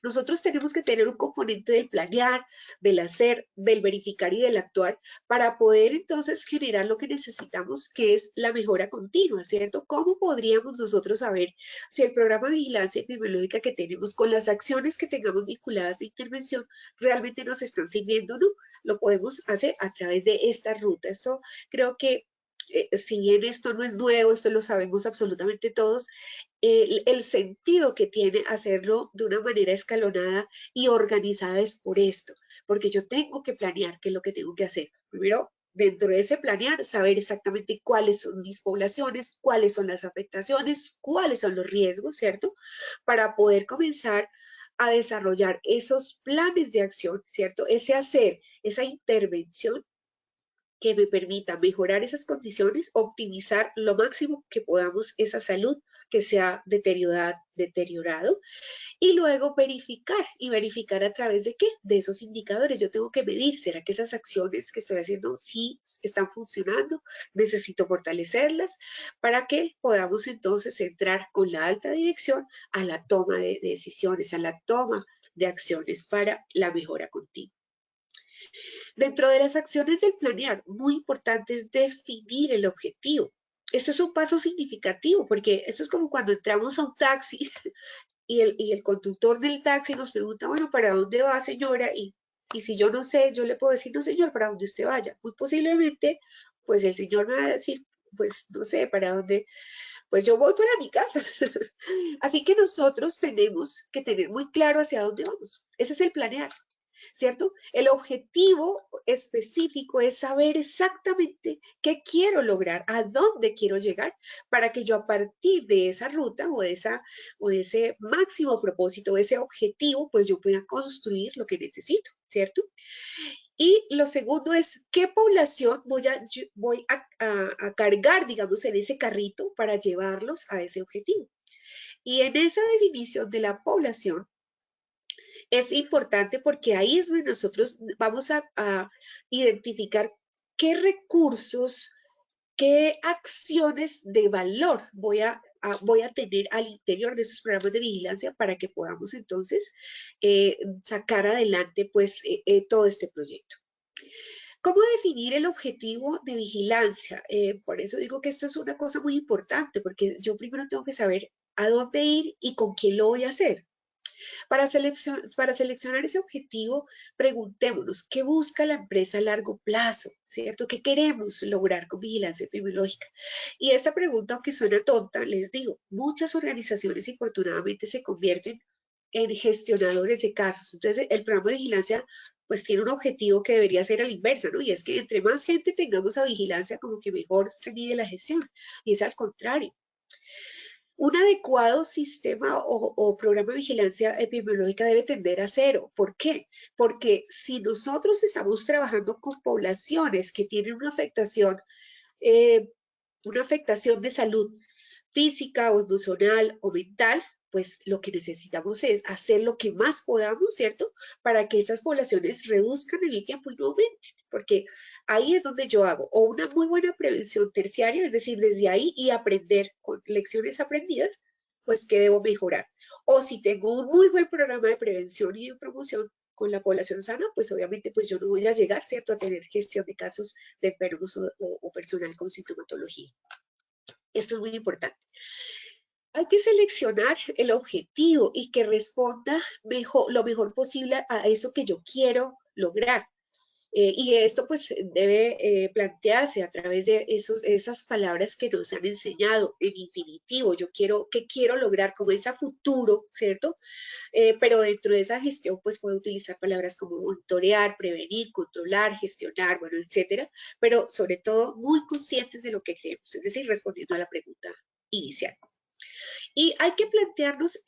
Nosotros tenemos que tener un componente del planear, del hacer, del verificar y del actuar para poder entonces generar lo que necesitamos, que es la mejora continua, ¿cierto? ¿Cómo podríamos nosotros saber si el programa de vigilancia epidemiológica que tenemos con las acciones que tengamos vinculadas de intervención realmente nos están sirviendo o no? Lo podemos hacer a través de esta ruta. Esto creo que si bien esto no es nuevo, esto lo sabemos absolutamente todos, el sentido que tiene hacerlo de una manera escalonada y organizada es por esto, porque yo tengo que planear qué es lo que tengo que hacer. Primero, dentro de ese planear, saber exactamente cuáles son mis poblaciones, cuáles son las afectaciones, cuáles son los riesgos, ¿cierto? Para poder comenzar a desarrollar esos planes de acción, ¿cierto? Ese hacer, esa intervención que me permita mejorar esas condiciones, optimizar lo máximo que podamos esa salud que se ha deteriorado y luego verificar a través de qué, de esos indicadores. Yo tengo que medir, ¿será que esas acciones que estoy haciendo sí están funcionando? Necesito fortalecerlas para que podamos entonces entrar con la alta dirección a la toma de decisiones, a la toma de acciones para la mejora continua. Dentro de las acciones del planear, muy importante es definir el objetivo. Esto es un paso significativo porque esto es como cuando entramos a un taxi y el conductor del taxi nos pregunta, bueno, ¿para dónde va, señora? Y si yo no sé, yo le puedo decir, no, señor, para donde usted vaya. Muy posiblemente, pues el señor me va a decir, pues no sé, para dónde, pues yo voy para mi casa. Así que nosotros tenemos que tener muy claro hacia dónde vamos. Ese es el planear, ¿cierto? El objetivo específico es saber exactamente qué quiero lograr, a dónde quiero llegar, para que yo a partir de esa ruta o de ese máximo propósito, ese objetivo, pues yo pueda construir lo que necesito, ¿cierto? Y lo segundo es qué población voy a cargar, digamos, en ese carrito para llevarlos a ese objetivo. Y en esa definición de la población, es importante porque ahí es donde nosotros vamos a identificar qué recursos, qué acciones de valor voy a tener al interior de esos programas de vigilancia para que podamos entonces sacar adelante pues todo este proyecto. ¿Cómo definir el objetivo de vigilancia? Por eso digo que esto es una cosa muy importante porque yo primero tengo que saber a dónde ir y con quién lo voy a hacer. Para seleccionar ese objetivo, preguntémonos qué busca la empresa a largo plazo, ¿cierto? ¿Qué queremos lograr con vigilancia epidemiológica? Y esta pregunta, aunque suena tonta, les digo, muchas organizaciones infortunadamente se convierten en gestionadores de casos. Entonces, el programa de vigilancia pues tiene un objetivo que debería ser a la inversa, ¿no? Y es que entre más gente tengamos a vigilancia, como que mejor se mide la gestión. Y es al contrario. Un adecuado sistema o programa de vigilancia epidemiológica debe tender a cero. ¿Por qué? Porque si nosotros estamos trabajando con poblaciones que tienen una afectación de salud física o emocional o mental, pues lo que necesitamos es hacer lo que más podamos, ¿cierto? Para que esas poblaciones reduzcan en el tiempo y no aumenten, porque ahí es donde yo hago o una muy buena prevención terciaria, es decir, desde ahí y aprender con lecciones aprendidas, pues qué debo mejorar. O si tengo un muy buen programa de prevención y de promoción con la población sana, pues obviamente pues yo no voy a llegar, ¿cierto?, a tener gestión de casos de enfermos o personal con sintomatología. Esto es muy importante. Hay que seleccionar el objetivo y que responda lo mejor posible a eso que yo quiero lograr. Y esto pues debe plantearse a través de esas palabras que nos han enseñado en infinitivo. ¿Qué quiero lograr como ese futuro, ¿cierto? Pero dentro de esa gestión pues puedo utilizar palabras como monitorear, prevenir, controlar, gestionar, bueno, etcétera. Pero sobre todo muy conscientes de lo que queremos, es decir, respondiendo a la pregunta inicial. Y hay que plantearnos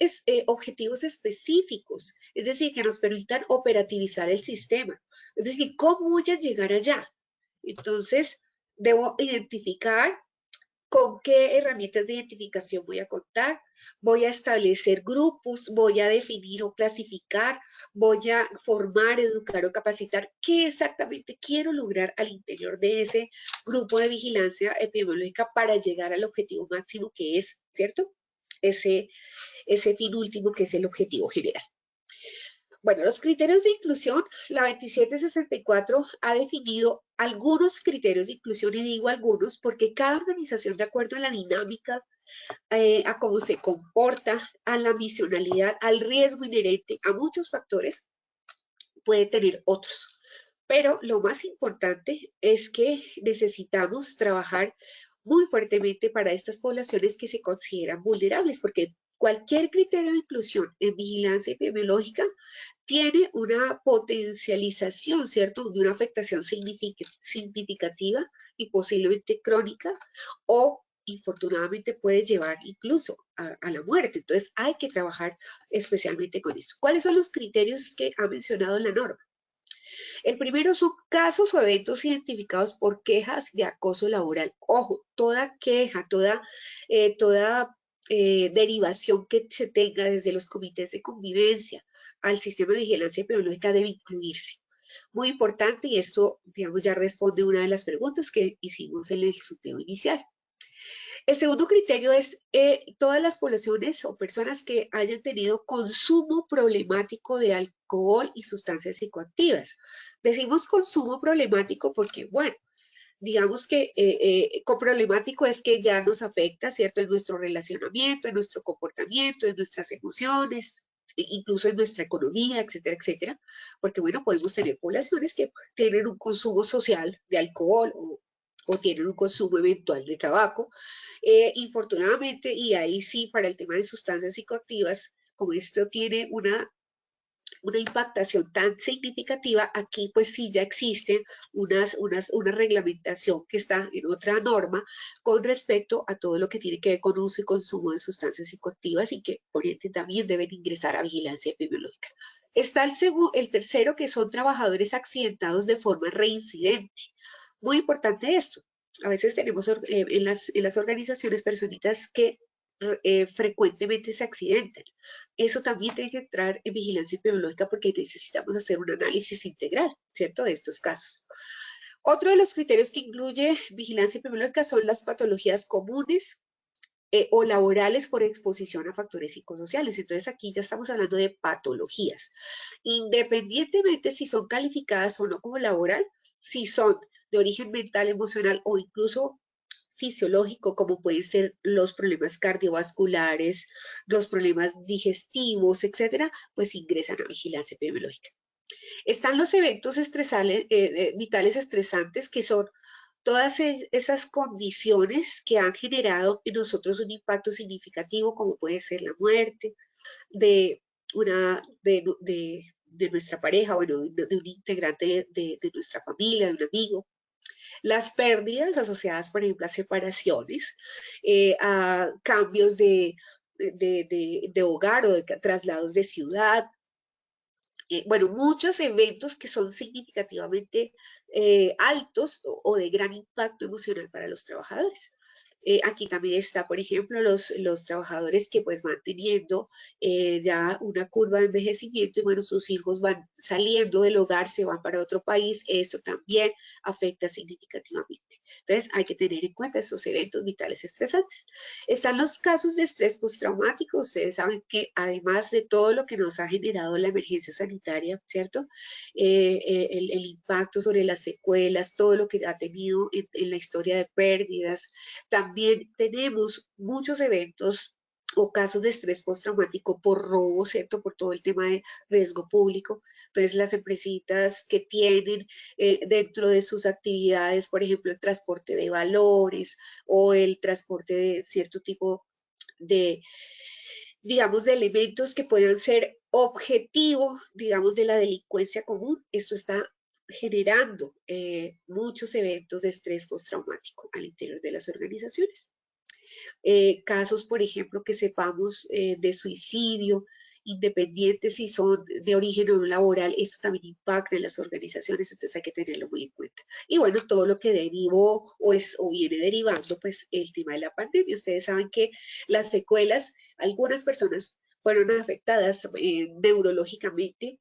objetivos específicos, es decir, que nos permitan operativizar el sistema. Es decir, ¿cómo voy a llegar allá? Entonces, debo identificar con qué herramientas de identificación voy a contar, voy a establecer grupos, voy a definir o clasificar, voy a formar, educar o capacitar qué exactamente quiero lograr al interior de ese grupo de vigilancia epidemiológica para llegar al objetivo máximo que es, ¿cierto? Ese fin último que es el objetivo general. Bueno, los criterios de inclusión, la 2764 ha definido algunos criterios de inclusión, y digo algunos porque cada organización, de acuerdo a la dinámica, a cómo se comporta, a la misionalidad, al riesgo inherente, a muchos factores, puede tener otros. Pero lo más importante es que necesitamos trabajar muy fuertemente para estas poblaciones que se consideran vulnerables, porque cualquier criterio de inclusión en vigilancia epidemiológica tiene una potencialización, ¿cierto?, de una afectación significativa y posiblemente crónica, o infortunadamente puede llevar incluso a la muerte. Entonces hay que trabajar especialmente con eso. ¿Cuáles son los criterios que ha mencionado la norma? El primero son casos o eventos identificados por quejas de acoso laboral. Ojo, toda queja, toda derivación que se tenga desde los comités de convivencia al sistema de vigilancia epidemiológica debe incluirse. Muy importante, y esto, digamos, ya responde una de las preguntas que hicimos en el sondeo inicial. El segundo criterio es todas las poblaciones o personas que hayan tenido consumo problemático de alcohol y sustancias psicoactivas. Decimos consumo problemático porque, bueno, digamos que con problemático es que ya nos afecta, ¿cierto? En nuestro relacionamiento, en nuestro comportamiento, en nuestras emociones, incluso en nuestra economía, etcétera, etcétera. Porque, bueno, podemos tener poblaciones que tienen un consumo social de alcohol o tienen un consumo eventual de tabaco. Infortunadamente, y ahí sí, para el tema de sustancias psicoactivas, como esto tiene una impactación tan significativa, aquí pues sí ya existe una reglamentación que está en otra norma con respecto a todo lo que tiene que ver con uso y consumo de sustancias psicoactivas y que por ende también deben ingresar a vigilancia epidemiológica. Está el tercero, que son trabajadores accidentados de forma reincidente. Muy importante esto. A veces tenemos en las organizaciones personitas que frecuentemente se accidentan. Eso también tiene que entrar en vigilancia epidemiológica porque necesitamos hacer un análisis integral, ¿cierto?, de estos casos. Otro de los criterios que incluye vigilancia epidemiológica son las patologías comunes o laborales por exposición a factores psicosociales. Entonces aquí ya estamos hablando de patologías. Independientemente si son calificadas o no como laboral, si son de origen mental, emocional o incluso fisiológico, como pueden ser los problemas cardiovasculares, los problemas digestivos, etcétera, pues ingresan a vigilancia epidemiológica. Están los eventos vitales estresantes, que son todas esas condiciones que han generado en nosotros un impacto significativo, como puede ser la muerte de nuestra pareja, bueno, de un integrante de nuestra familia, de un amigo. Las pérdidas asociadas, por ejemplo, a separaciones, a cambios de hogar o de traslados de ciudad. Bueno, muchos eventos que son significativamente altos o de gran impacto emocional para los trabajadores. Aquí también está, por ejemplo, los trabajadores que pues van teniendo ya una curva de envejecimiento y bueno, sus hijos van saliendo del hogar, se van para otro país, esto también afecta significativamente. Entonces hay que tener en cuenta estos eventos vitales estresantes. Están los casos de estrés postraumático. Ustedes saben que además de todo lo que nos ha generado la emergencia sanitaria, ¿cierto? El impacto sobre las secuelas, todo lo que ha tenido en la historia de pérdidas, también tenemos muchos eventos o casos de estrés postraumático por robo, ¿cierto? Por todo el tema de riesgo público. Entonces, las empresitas que tienen dentro de sus actividades, por ejemplo, el transporte de valores o el transporte de cierto tipo de, digamos, de elementos que puedan ser objetivo, digamos, de la delincuencia común, esto está generando muchos eventos de estrés postraumático al interior de las organizaciones. Casos, por ejemplo, que sepamos de suicidio, independientes si son de origen o no laboral, esto también impacta en las organizaciones, entonces hay que tenerlo muy en cuenta. Y bueno, todo lo que derivó o viene derivando, pues el tema de la pandemia. Ustedes saben que las secuelas, algunas personas fueron afectadas neurológicamente,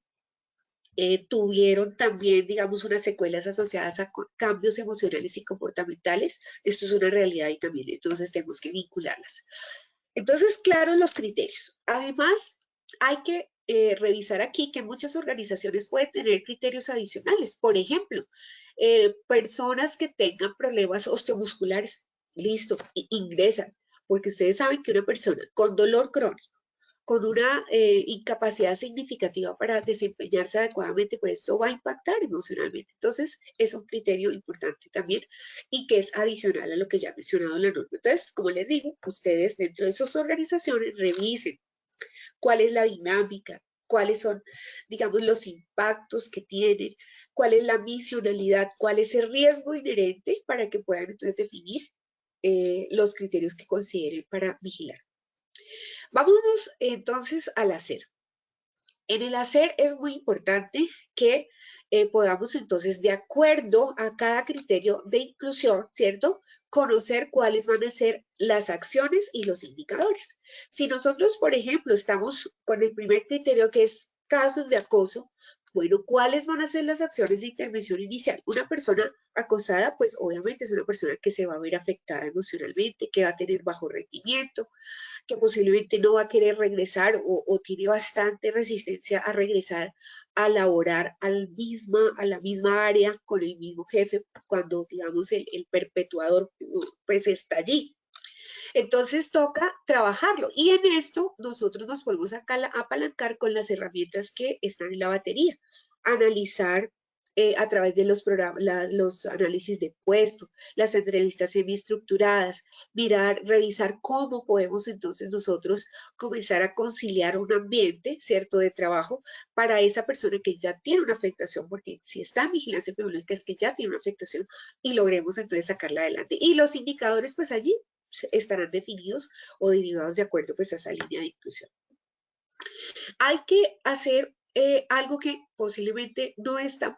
tuvieron también, digamos, unas secuelas asociadas a cambios emocionales y comportamentales. Esto es una realidad y también entonces tenemos que vincularlas. Entonces, claro, los criterios. Además, hay que revisar aquí que muchas organizaciones pueden tener criterios adicionales. Por ejemplo, personas que tengan problemas osteomusculares, listo, ingresan, porque ustedes saben que una persona con dolor crónico, con una incapacidad significativa para desempeñarse adecuadamente, pues esto va a impactar emocionalmente. Entonces, es un criterio importante también y que es adicional a lo que ya he mencionado en la norma. Entonces, como les digo, ustedes dentro de sus organizaciones revisen cuál es la dinámica, cuáles son, digamos, los impactos que tienen, cuál es la misionalidad, cuál es el riesgo inherente para que puedan entonces definir los criterios que consideren para vigilar. Vámonos entonces al hacer. En el hacer es muy importante que podamos entonces, de acuerdo a cada criterio de inclusión, ¿cierto?, conocer cuáles van a ser las acciones y los indicadores. Si nosotros, por ejemplo, estamos con el primer criterio, que es casos de acoso, Bueno, ¿cuáles van a ser las acciones de intervención inicial? Una persona acosada, pues obviamente es una persona que se va a ver afectada emocionalmente, que va a tener bajo rendimiento, que posiblemente no va a querer regresar o tiene bastante resistencia a regresar a laborar a la misma área con el mismo jefe cuando, digamos, el perpetuador pues está allí. Entonces toca trabajarlo y en esto nosotros nos podemos apalancar con las herramientas que están en la batería. Analizar a través de los programas, los análisis de puesto, las entrevistas semiestructuradas, mirar, revisar cómo podemos entonces nosotros comenzar a conciliar un ambiente, ¿cierto?, de trabajo para esa persona que ya tiene una afectación, porque si está en vigilancia epidemiológica es que ya tiene una afectación y logremos entonces sacarla adelante. Y los indicadores, pues allí estarán definidos o derivados de acuerdo pues a esa línea de inclusión. Hay que hacer algo que posiblemente no es tan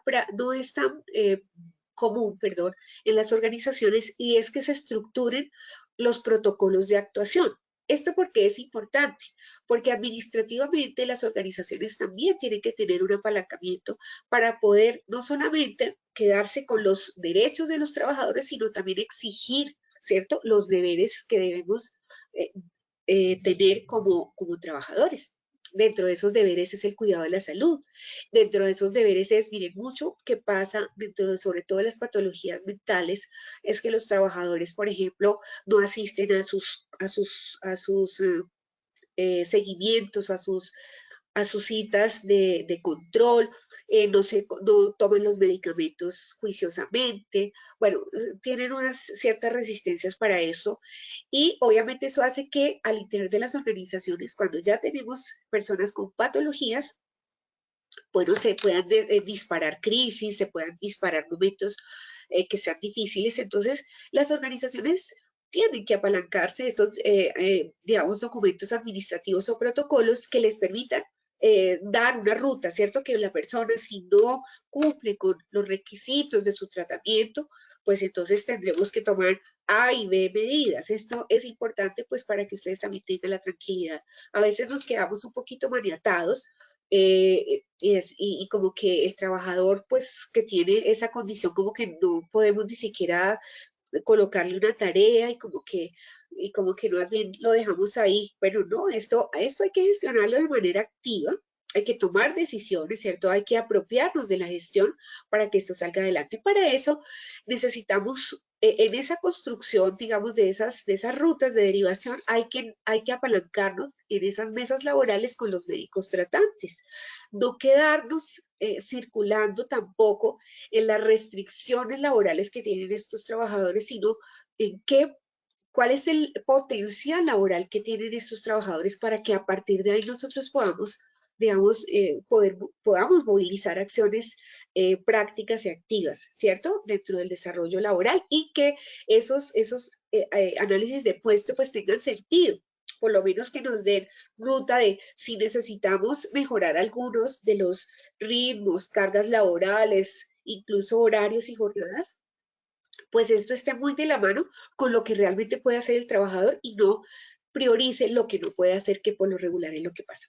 común, perdón, en las organizaciones y es que se estructuren los protocolos de actuación. ¿Esto por qué es importante? Porque administrativamente las organizaciones también tienen que tener un apalancamiento para poder no solamente quedarse con los derechos de los trabajadores, sino también exigir, ¿cierto?, los deberes que debemos tener como trabajadores. Dentro de esos deberes es el cuidado de la salud. Dentro de esos deberes es, miren, mucho que pasa dentro de, sobre todo, las patologías mentales, es que los trabajadores, por ejemplo, no asisten a sus seguimientos, a sus citas de control, no toman los medicamentos juiciosamente, bueno, tienen unas ciertas resistencias para eso y obviamente eso hace que al interior de las organizaciones, cuando ya tenemos personas con patologías, bueno, se puedan disparar crisis, se puedan disparar momentos que sean difíciles, entonces las organizaciones tienen que apalancarse de estos, digamos, documentos administrativos o protocolos que les permitan dar una ruta, ¿cierto? Que la persona, si no cumple con los requisitos de su tratamiento, pues entonces tendremos que tomar A y B medidas. Esto es importante, pues, para que ustedes también tengan la tranquilidad. A veces nos quedamos un poquito maniatados y como que el trabajador, pues, que tiene esa condición, como que no podemos ni siquiera colocarle una tarea y como que más bien lo dejamos ahí. Pero no, esto hay que gestionarlo de manera activa, hay que tomar decisiones, ¿cierto? Hay que apropiarnos de la gestión para que esto salga adelante. Para eso necesitamos, en esa construcción, digamos, de esas rutas de derivación, hay que apalancarnos en esas mesas laborales con los médicos tratantes. No quedarnos circulando tampoco en las restricciones laborales que tienen estos trabajadores, sino en cuál es el potencial laboral que tienen estos trabajadores para que a partir de ahí nosotros podamos, digamos, podamos movilizar acciones prácticas y activas, ¿cierto? Dentro del desarrollo laboral y que esos análisis de puesto pues tengan sentido, por lo menos que nos den ruta de si necesitamos mejorar algunos de los ritmos, cargas laborales, incluso horarios y jornadas, pues esto esté muy de la mano con lo que realmente puede hacer el trabajador y no priorice lo que no puede hacer, que por lo regular es lo que pasa.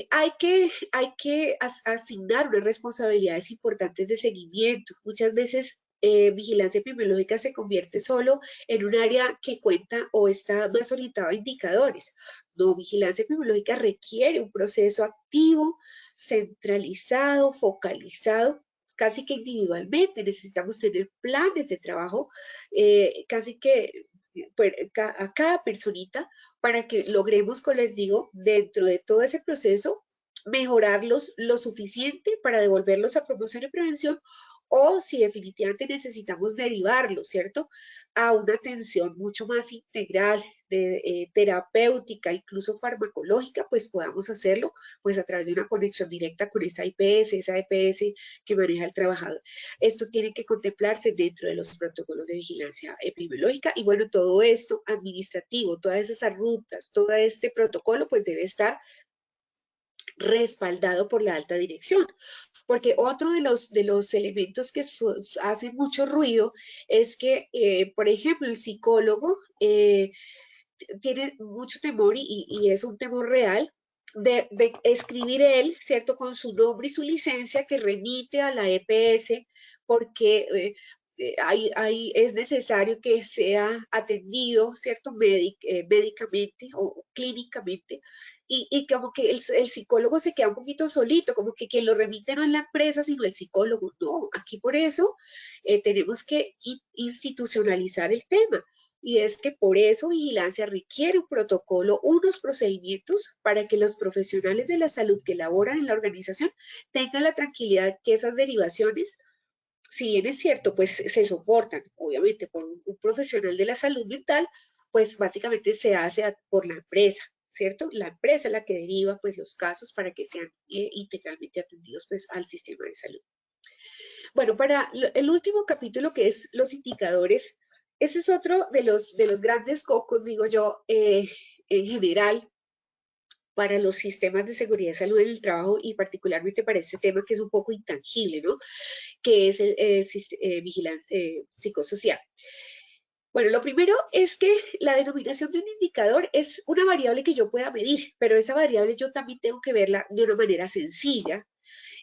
Hay que asignar unas responsabilidades importantes de seguimiento. Muchas veces vigilancia epidemiológica se convierte solo en un área que cuenta o está más orientada a indicadores. No, vigilancia epidemiológica requiere un proceso activo, centralizado, focalizado, casi que individualmente. Necesitamos tener planes de trabajo, casi que a cada personita para que logremos, como les digo, dentro de todo ese proceso, mejorarlos lo suficiente para devolverlos a promoción y prevención o si definitivamente necesitamos derivarlos, ¿cierto?, a una atención mucho más integral, terapéutica, incluso farmacológica, pues podamos hacerlo pues a través de una conexión directa con esa EPS que maneja el trabajador. Esto tiene que contemplarse dentro de los protocolos de vigilancia epidemiológica y bueno, todo esto administrativo, todas esas rutas, todo este protocolo pues debe estar respaldado por la alta dirección. Porque otro de los elementos que hacen mucho ruido es que, por ejemplo, el psicólogo tiene mucho temor y es un temor real de escribir él, ¿cierto? Con su nombre y su licencia que remite a la EPS porque es necesario que sea atendido, ¿cierto? Médicamente o clínicamente. Y como que el psicólogo se queda un poquito solito, como que quien lo remite no es la empresa, sino el psicólogo. No, aquí por eso tenemos que institucionalizar el tema. Y es que por eso vigilancia requiere un protocolo, unos procedimientos para que los profesionales de la salud que laboran en la organización tengan la tranquilidad que esas derivaciones, si bien es cierto, pues se soportan, obviamente, por un profesional de la salud mental, pues básicamente se hace por la empresa, ¿cierto? La empresa es la que deriva pues los casos para que sean integralmente atendidos pues al sistema de salud. Bueno, para el último capítulo que es los indicadores, ese es otro de los grandes cocos, digo yo, en general para los sistemas de seguridad y salud en el trabajo y particularmente para este tema que es un poco intangible, ¿no? Que es vigilancia psicosocial. Bueno, lo primero es que la denominación de un indicador es una variable que yo pueda medir, pero esa variable yo también tengo que verla de una manera sencilla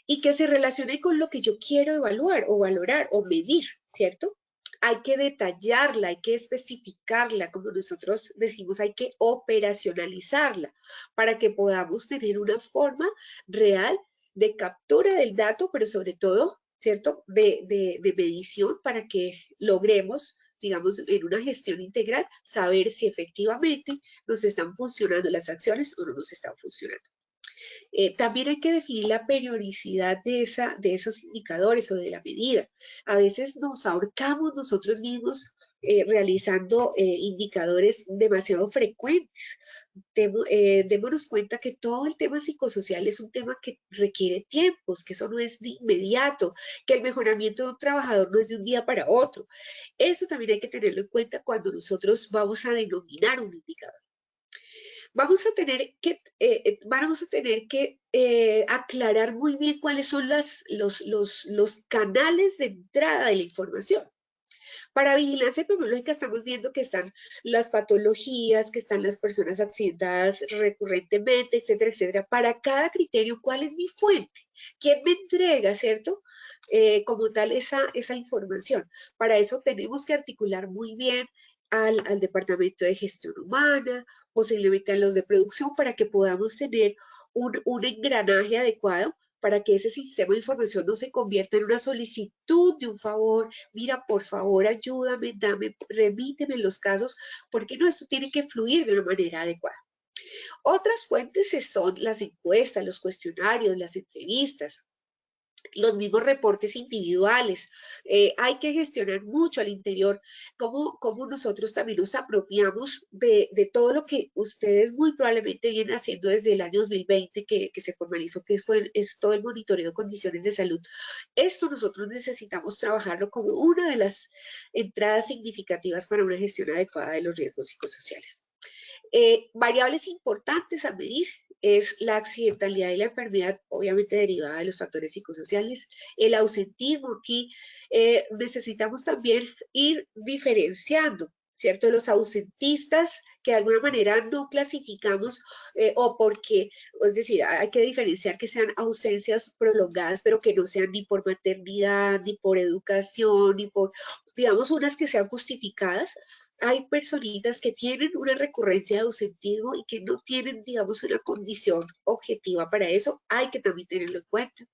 y que se relacione con lo que yo quiero evaluar o valorar o medir, ¿cierto? Hay que detallarla, hay que especificarla, como nosotros decimos, hay que operacionalizarla para que podamos tener una forma real de captura del dato, pero sobre todo, ¿cierto?, de medición para que logremos, digamos, en una gestión integral, saber si efectivamente nos están funcionando las acciones o no nos están funcionando. También hay que definir la periodicidad de esos indicadores o de la medida. A veces nos ahorcamos nosotros mismos realizando indicadores demasiado frecuentes. Démonos cuenta que todo el tema psicosocial es un tema que requiere tiempos, que eso no es de inmediato, que el mejoramiento de un trabajador no es de un día para otro. Eso también hay que tenerlo en cuenta cuando nosotros vamos a denominar un indicador. Vamos a tener que aclarar muy bien cuáles son los canales de entrada de la información. Para vigilancia epidemiológica estamos viendo que están las patologías, que están las personas accidentadas recurrentemente, etcétera, etcétera. Para cada criterio, ¿cuál es mi fuente? ¿Quién me entrega, cierto? Como tal, esa información. Para eso tenemos que articular muy bien al departamento de gestión humana, posiblemente a los de producción, para que podamos tener un engranaje adecuado para que ese sistema de información no se convierta en una solicitud de un favor. Mira, por favor, ayúdame, remíteme los casos, porque no, esto tiene que fluir de una manera adecuada. Otras fuentes son las encuestas, los cuestionarios, las entrevistas, los mismos reportes individuales. Hay que gestionar mucho al interior cómo nosotros también nos apropiamos de todo lo que ustedes muy probablemente vienen haciendo desde el año 2020 que se formalizó, que es todo el monitoreo de condiciones de salud. Esto nosotros necesitamos trabajarlo como una de las entradas significativas para una gestión adecuada de los riesgos psicosociales. Variables importantes a medir es la accidentalidad y la enfermedad, obviamente derivada de los factores psicosociales, el ausentismo. Aquí necesitamos también ir diferenciando, ¿cierto? Los ausentistas que de alguna manera no clasificamos o porque, es decir, hay que diferenciar que sean ausencias prolongadas, pero que no sean ni por maternidad, ni por educación, ni por, digamos, unas que sean justificadas. Hay personitas que tienen una recurrencia de ausentismo y que no tienen, digamos, una condición objetiva para eso. Hay que también tenerlo en cuenta.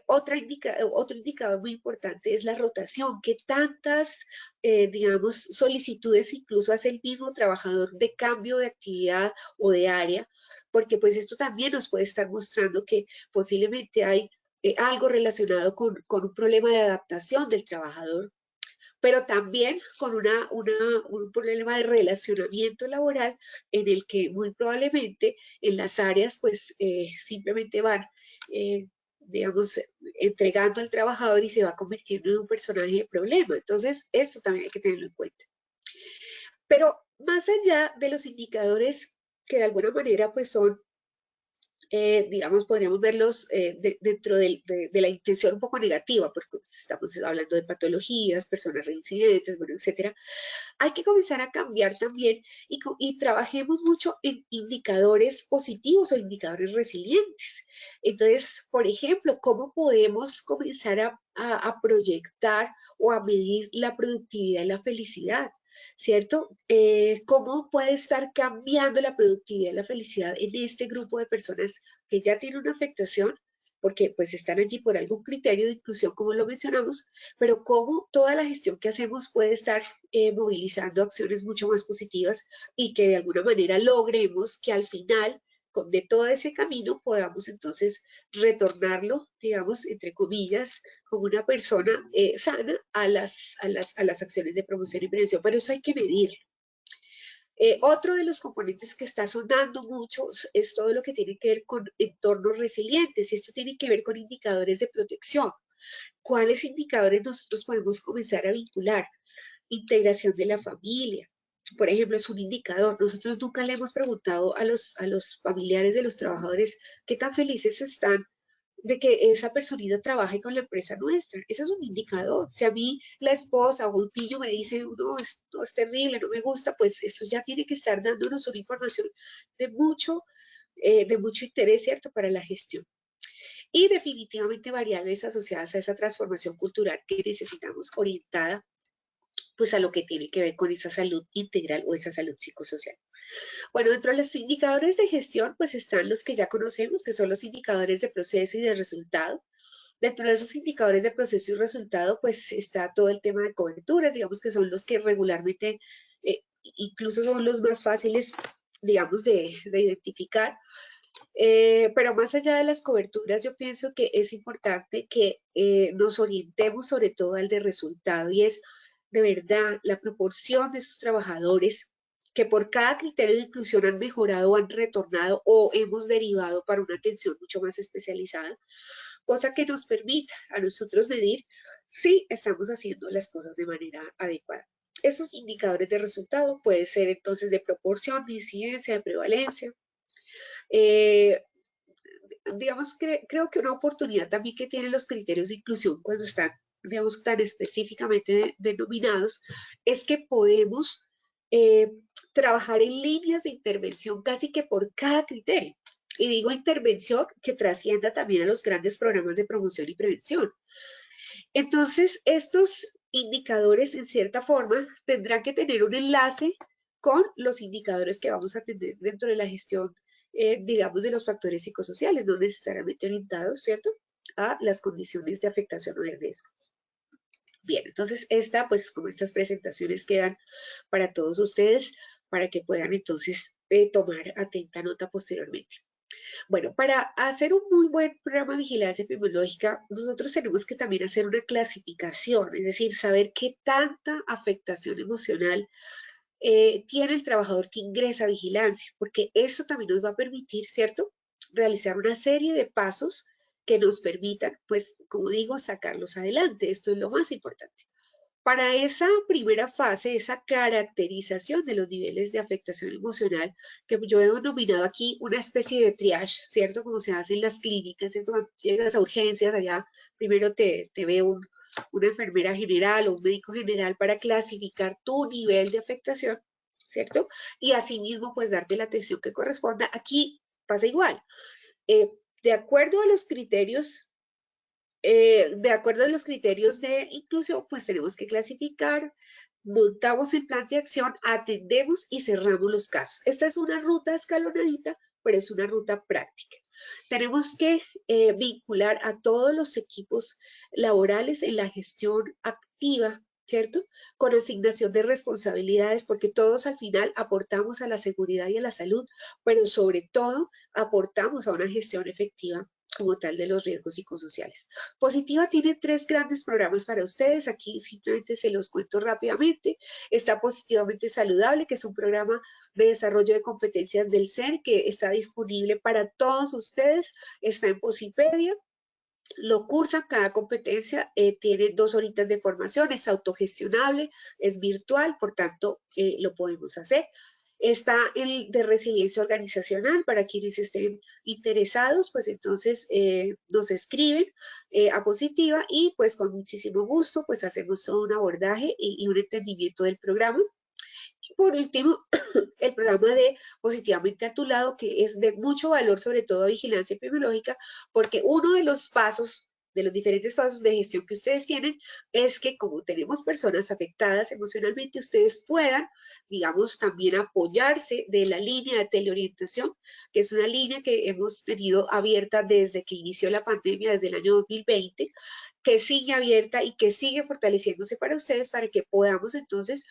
Otro indicador muy importante es la rotación, que tantas, digamos, solicitudes incluso hace el mismo trabajador de cambio de actividad o de área, porque pues esto también nos puede estar mostrando que posiblemente hay algo relacionado con un problema de adaptación del trabajador, pero también con un problema de relacionamiento laboral en el que muy probablemente en las áreas pues simplemente van, digamos, entregando al trabajador y se va convirtiendo en un personaje de problema. Entonces, eso también hay que tenerlo en cuenta. Pero más allá de los indicadores que de alguna manera pues son digamos, podríamos verlos dentro de la intención un poco negativa, porque estamos hablando de patologías, personas reincidentes, bueno, etcétera. Hay que comenzar a cambiar también y trabajemos mucho en indicadores positivos o indicadores resilientes. Entonces, por ejemplo, ¿cómo podemos comenzar a proyectar o a medir la productividad y la felicidad? ¿Cierto? ¿Cómo puede estar cambiando la productividad y la felicidad en este grupo de personas que ya tienen una afectación? Porque pues están allí por algún criterio de inclusión, como lo mencionamos, pero cómo toda la gestión que hacemos puede estar movilizando acciones mucho más positivas y que de alguna manera logremos que al final de todo ese camino podamos entonces retornarlo, digamos, entre comillas, como una persona sana a las acciones de promoción y prevención. Pero eso hay que medirlo. Otro de los componentes que está sonando mucho es todo lo que tiene que ver con entornos resilientes, y esto tiene que ver con indicadores de protección. ¿Cuáles indicadores nosotros podemos comenzar a vincular? Integración de la familia, por ejemplo, es un indicador. Nosotros nunca le hemos preguntado a los familiares de los trabajadores qué tan felices están de que esa personita trabaje con la empresa nuestra. Ese es un indicador. Si a mí la esposa o un niño me dice, no, es terrible, no me gusta, pues eso ya tiene que estar dándonos una información de mucho interés, ¿cierto?, para la gestión. Y definitivamente variables asociadas a esa transformación cultural que necesitamos orientada pues a lo que tiene que ver con esa salud integral o esa salud psicosocial. Bueno, dentro de los indicadores de gestión, pues están los que ya conocemos, que son los indicadores de proceso y de resultado. Dentro de esos indicadores de proceso y resultado, pues está todo el tema de coberturas, digamos que son los que regularmente, incluso son los más fáciles, digamos, de identificar. Pero más allá de las coberturas, yo pienso que es importante que nos orientemos sobre todo al de resultado, y es de verdad la proporción de esos trabajadores que por cada criterio de inclusión han mejorado o han retornado o hemos derivado para una atención mucho más especializada, cosa que nos permita a nosotros medir si estamos haciendo las cosas de manera adecuada. Esos indicadores de resultado pueden ser entonces de proporción, de incidencia, de prevalencia. Digamos, creo que una oportunidad también que tienen los criterios de inclusión cuando están, digamos, tan específicamente denominados, es que podemos trabajar en líneas de intervención casi que por cada criterio. Y digo intervención que trascienda también a los grandes programas de promoción y prevención. Entonces, estos indicadores, en cierta forma, tendrán que tener un enlace con los indicadores que vamos a tener dentro de la gestión, digamos, de los factores psicosociales, no necesariamente orientados, ¿cierto?, a las condiciones de afectación o de riesgo. Bien, entonces pues como estas presentaciones quedan para todos ustedes, para que puedan entonces tomar atenta nota posteriormente. Bueno, para hacer un muy buen programa de vigilancia epidemiológica, nosotros tenemos que también hacer una clasificación, es decir, saber qué tanta afectación emocional tiene el trabajador que ingresa a vigilancia, porque eso también nos va a permitir, ¿cierto?, realizar una serie de pasos que nos permitan, pues, como digo, sacarlos adelante. Esto es lo más importante. Para esa primera fase, esa caracterización de los niveles de afectación emocional, que yo he denominado aquí una especie de triage, ¿cierto? Como se hace en las clínicas, ¿cierto? Cuando llegas a urgencias, allá primero te ve una enfermera general o un médico general para clasificar tu nivel de afectación, ¿cierto? Y asimismo, pues darte la atención que corresponda. Aquí pasa igual. De acuerdo a los criterios de inclusión, pues tenemos que clasificar, montamos el plan de acción, atendemos y cerramos los casos. Esta es una ruta escalonadita, pero es una ruta práctica. Tenemos que vincular a todos los equipos laborales en la gestión activa, ¿cierto?, con asignación de responsabilidades, porque todos al final aportamos a la seguridad y a la salud, pero sobre todo aportamos a una gestión efectiva como tal de los riesgos psicosociales. Positiva tiene 3 grandes programas para ustedes. Aquí simplemente se los cuento rápidamente. Está Positivamente Saludable, que es un programa de desarrollo de competencias del CEN que está disponible para todos ustedes. Está en Posipedia. Lo cursan, cada competencia tiene 2 horitas de formación, es autogestionable, es virtual, por tanto lo podemos hacer. Está el de resiliencia organizacional, para quienes estén interesados, pues entonces nos escriben a Positiva y pues con muchísimo gusto pues hacemos todo un abordaje y un entendimiento del programa. Y por último, el programa de Positivamente a tu lado, que es de mucho valor, sobre todo a vigilancia epidemiológica, porque uno de los pasos, de los diferentes pasos de gestión que ustedes tienen, es que como tenemos personas afectadas emocionalmente, ustedes puedan, digamos, también apoyarse de la línea de teleorientación, que es una línea que hemos tenido abierta desde que inició la pandemia, desde el año 2020, que sigue abierta y que sigue fortaleciéndose para ustedes, para que podamos entonces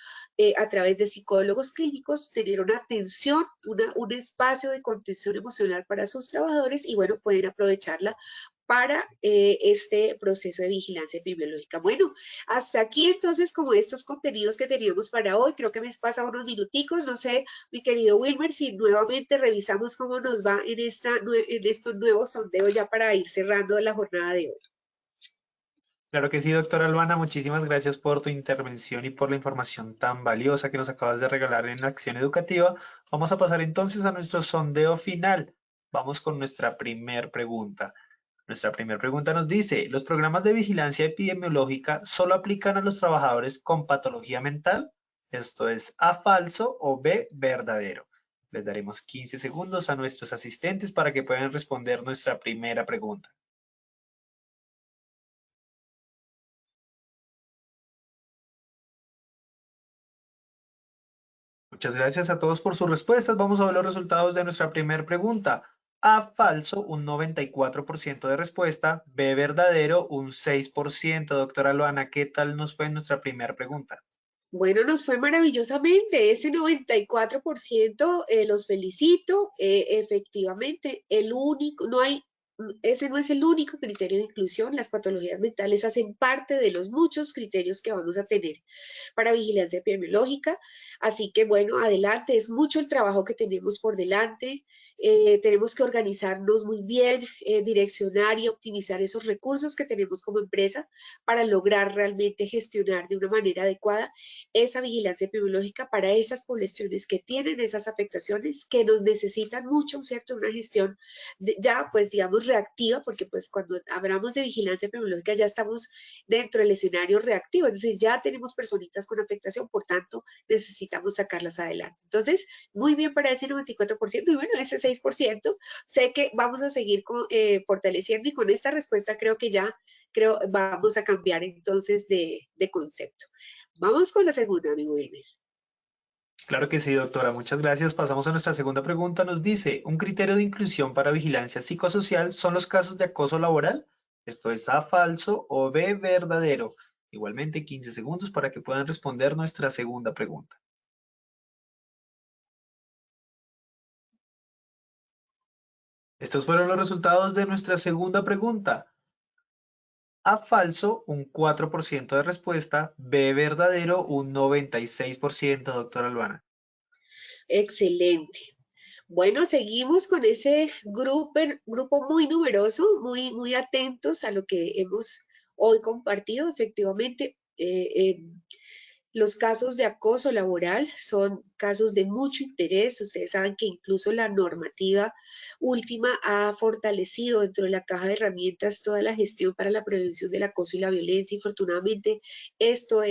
a través de psicólogos clínicos tener una atención, un espacio de contención emocional para sus trabajadores y bueno, pueden aprovecharla para este proceso de vigilancia epidemiológica. Bueno, hasta aquí entonces como estos contenidos que teníamos para hoy, creo que me pasa unos minuticos, no sé, mi querido Wilmer, si nuevamente revisamos cómo nos va en estos nuevos sondeos ya para ir cerrando la jornada de hoy. Claro que sí, doctora Albana, muchísimas gracias por tu intervención y por la información tan valiosa que nos acabas de regalar en la acción educativa. Vamos a pasar entonces a nuestro sondeo final. Vamos con nuestra primer pregunta. Nuestra primera pregunta nos dice, ¿los programas de vigilancia epidemiológica solo aplican a los trabajadores con patología mental? Esto es A, falso o B, verdadero. Les daremos 15 segundos a nuestros asistentes para que puedan responder nuestra primera pregunta. Muchas gracias a todos por sus respuestas. Vamos a ver los resultados de nuestra primera pregunta. A, falso, un 94% de respuesta. B, verdadero, un 6%. Doctora Loana, ¿qué tal nos fue en nuestra primera pregunta? Bueno, nos fue maravillosamente, ese 94%, los felicito, efectivamente, el único, no hay, ese no es el único criterio de inclusión, las patologías mentales hacen parte de los muchos criterios que vamos a tener para vigilancia epidemiológica, así que bueno, adelante, es mucho el trabajo que tenemos por delante, tenemos que organizarnos muy bien, direccionar y optimizar esos recursos que tenemos como empresa para lograr realmente gestionar de una manera adecuada esa vigilancia epidemiológica para esas poblaciones que tienen esas afectaciones, que nos necesitan mucho, ¿cierto? Una gestión ya, pues, digamos, reactiva, porque pues cuando hablamos de vigilancia epidemiológica ya estamos dentro del escenario reactivo, es decir, ya tenemos personitas con afectación, por tanto, necesitamos sacarlas adelante. Entonces, muy bien para ese 94% y bueno, ese 6%, sé que vamos a seguir fortaleciendo y con esta respuesta creo vamos a cambiar entonces de concepto. Vamos con la segunda, amigo Wilmer. Claro que sí, doctora. Muchas gracias. Pasamos a nuestra segunda pregunta. Nos dice, ¿un criterio de inclusión para vigilancia psicosocial son los casos de acoso laboral? Esto es A, falso o B, verdadero. Igualmente 15 segundos para que puedan responder nuestra segunda pregunta. Estos fueron los resultados de nuestra segunda pregunta. A, falso, un 4% de respuesta. B, verdadero, un 96%, doctora Luana. Excelente. Bueno, seguimos con ese grupo muy numeroso, muy atentos a lo que hemos hoy compartido. Efectivamente, los casos de acoso laboral son casos de mucho interés. Ustedes saben que incluso la normativa última ha fortalecido dentro de la caja de herramientas toda la gestión para la prevención del acoso y la violencia. Infortunadamente, esto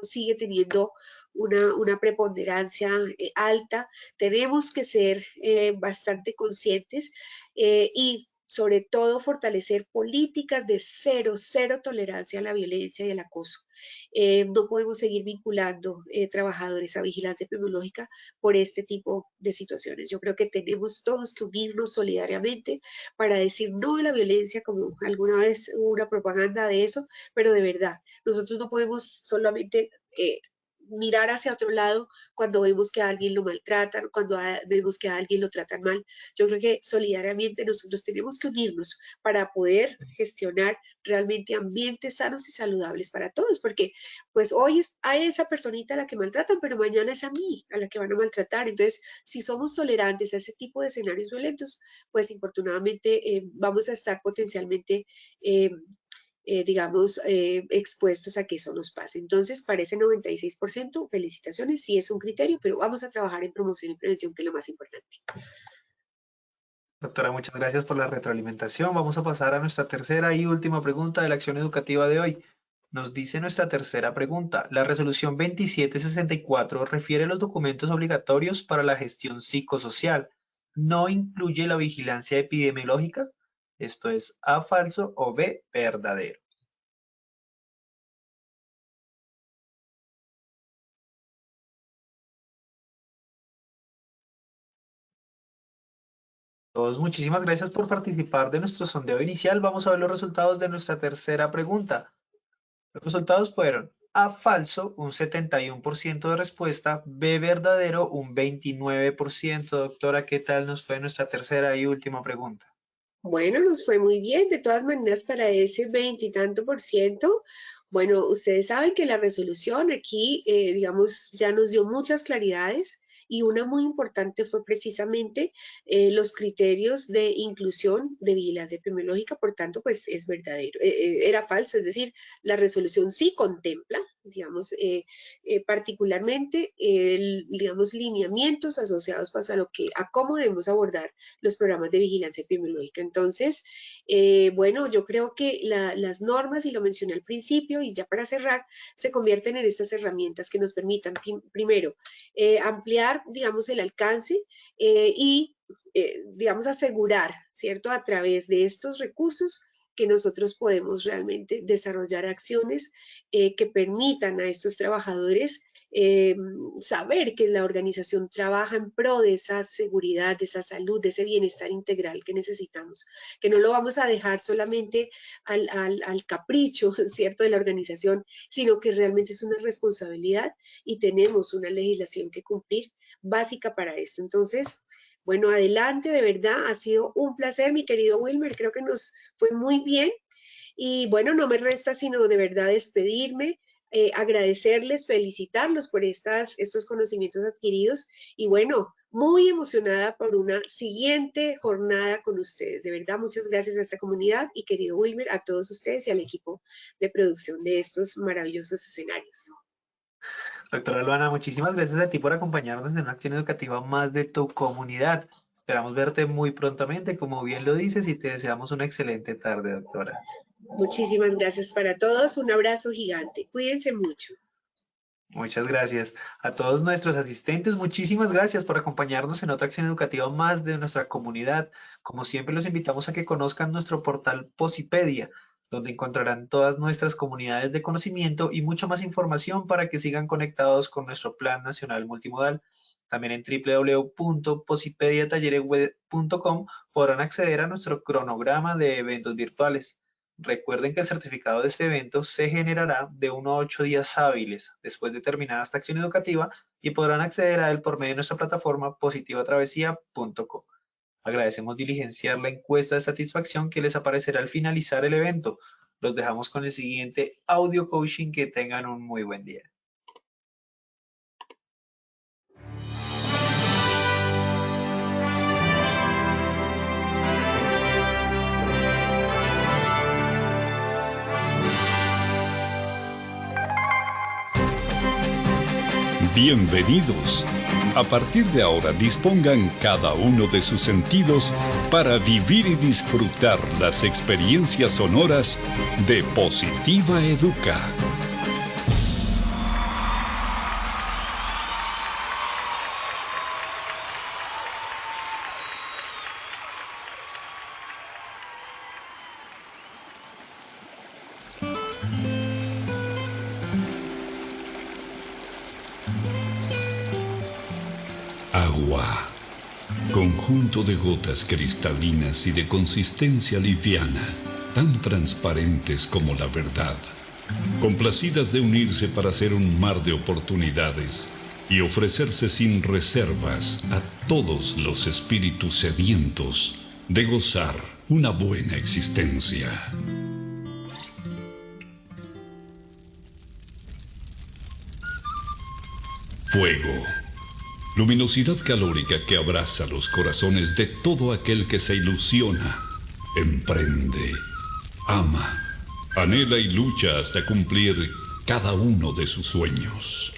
sigue teniendo una preponderancia alta. Tenemos que ser bastante conscientes y sobre todo fortalecer políticas de cero tolerancia a la violencia y al acoso. No podemos seguir vinculando trabajadores a vigilancia epidemiológica por este tipo de situaciones. Yo creo que tenemos todos que unirnos solidariamente para decir no a la violencia, como alguna vez hubo una propaganda de eso, pero de verdad, nosotros no podemos solamente mirar hacia otro lado cuando vemos que a alguien lo maltratan, cuando vemos que a alguien lo tratan mal. Yo creo que solidariamente nosotros tenemos que unirnos para poder gestionar realmente ambientes sanos y saludables para todos, porque pues hoy es a esa personita a la que maltratan, pero mañana es a mí a la que van a maltratar. Entonces, si somos tolerantes a ese tipo de escenarios violentos, pues infortunadamente vamos a estar potencialmente digamos, expuestos a que eso nos pase. Entonces, para ese 96%, felicitaciones, sí es un criterio, pero vamos a trabajar en promoción y prevención, que es lo más importante. Doctora, muchas gracias por la retroalimentación. Vamos a pasar a nuestra tercera y última pregunta de la acción educativa de hoy. Nos dice nuestra tercera pregunta. La resolución 2764 refiere a los documentos obligatorios para la gestión psicosocial. ¿No incluye la vigilancia epidemiológica? Esto es A, falso, o B, verdadero. Todos, muchísimas gracias por participar de nuestro sondeo inicial. Vamos a ver los resultados de nuestra tercera pregunta. Los resultados fueron A, falso, un 71% de respuesta, B, verdadero, un 29%. Doctora, ¿qué tal nos fue nuestra tercera y última pregunta? Bueno, nos fue muy bien. De todas maneras, para ese 20 y tanto por ciento, bueno, ustedes saben que la resolución aquí, digamos, ya nos dio muchas claridades y una muy importante fue precisamente los criterios de inclusión de vigilancia epidemiológica, por tanto, pues es verdadero. Era falso, es decir, la resolución sí contempla, digamos, particularmente, digamos, lineamientos asociados pues, a cómo debemos abordar los programas de vigilancia epidemiológica. Entonces, bueno, yo creo que las normas, y lo mencioné al principio, y ya para cerrar, se convierten en estas herramientas que nos permitan, primero, ampliar, digamos, el alcance y, digamos, asegurar, ¿cierto?, a través de estos recursos que nosotros podemos realmente desarrollar acciones que permitan a estos trabajadores saber que la organización trabaja en pro de esa seguridad, de esa salud, de ese bienestar integral que necesitamos, que no lo vamos a dejar solamente al capricho, ¿cierto?, de la organización, sino que realmente es una responsabilidad y tenemos una legislación que cumplir básica para esto. Entonces, bueno, adelante, de verdad, ha sido un placer, mi querido Wilmer, creo que nos fue muy bien y bueno, no me resta sino de verdad despedirme, agradecerles, felicitarlos por estos conocimientos adquiridos y bueno, muy emocionada por una siguiente jornada con ustedes. De verdad, muchas gracias a esta comunidad y querido Wilmer, a todos ustedes y al equipo de producción de estos maravillosos escenarios. Doctora Luana, muchísimas gracias a ti por acompañarnos en una acción educativa más de tu comunidad. Esperamos verte muy prontamente, como bien lo dices, y te deseamos una excelente tarde, doctora. Muchísimas gracias para todos. Un abrazo gigante. Cuídense mucho. Muchas gracias. A todos nuestros asistentes, muchísimas gracias por acompañarnos en otra acción educativa más de nuestra comunidad. Como siempre, los invitamos a que conozcan nuestro portal Posipedia, donde encontrarán todas nuestras comunidades de conocimiento y mucha más información para que sigan conectados con nuestro Plan Nacional Multimodal. También en www.posipediatalleresweb.com podrán acceder a nuestro cronograma de eventos virtuales. Recuerden que el certificado de este evento se generará de 1 a 8 días hábiles después de terminada esta acción educativa y podrán acceder a él por medio de nuestra plataforma positivatravesía.com. Agradecemos diligenciar la encuesta de satisfacción que les aparecerá al finalizar el evento. Los dejamos con el siguiente audio coaching. Que tengan un muy buen día. Bienvenidos. A partir de ahora dispongan cada uno de sus sentidos para vivir y disfrutar las experiencias sonoras de Positiva Educa. Agua, conjunto de gotas cristalinas y de consistencia liviana, tan transparentes como la verdad, complacidas de unirse para ser un mar de oportunidades y ofrecerse sin reservas a todos los espíritus sedientos de gozar una buena existencia. Fuego. Luminosidad calórica que abraza los corazones de todo aquel que se ilusiona, emprende, ama Anhela y lucha hasta cumplir cada uno de sus sueños.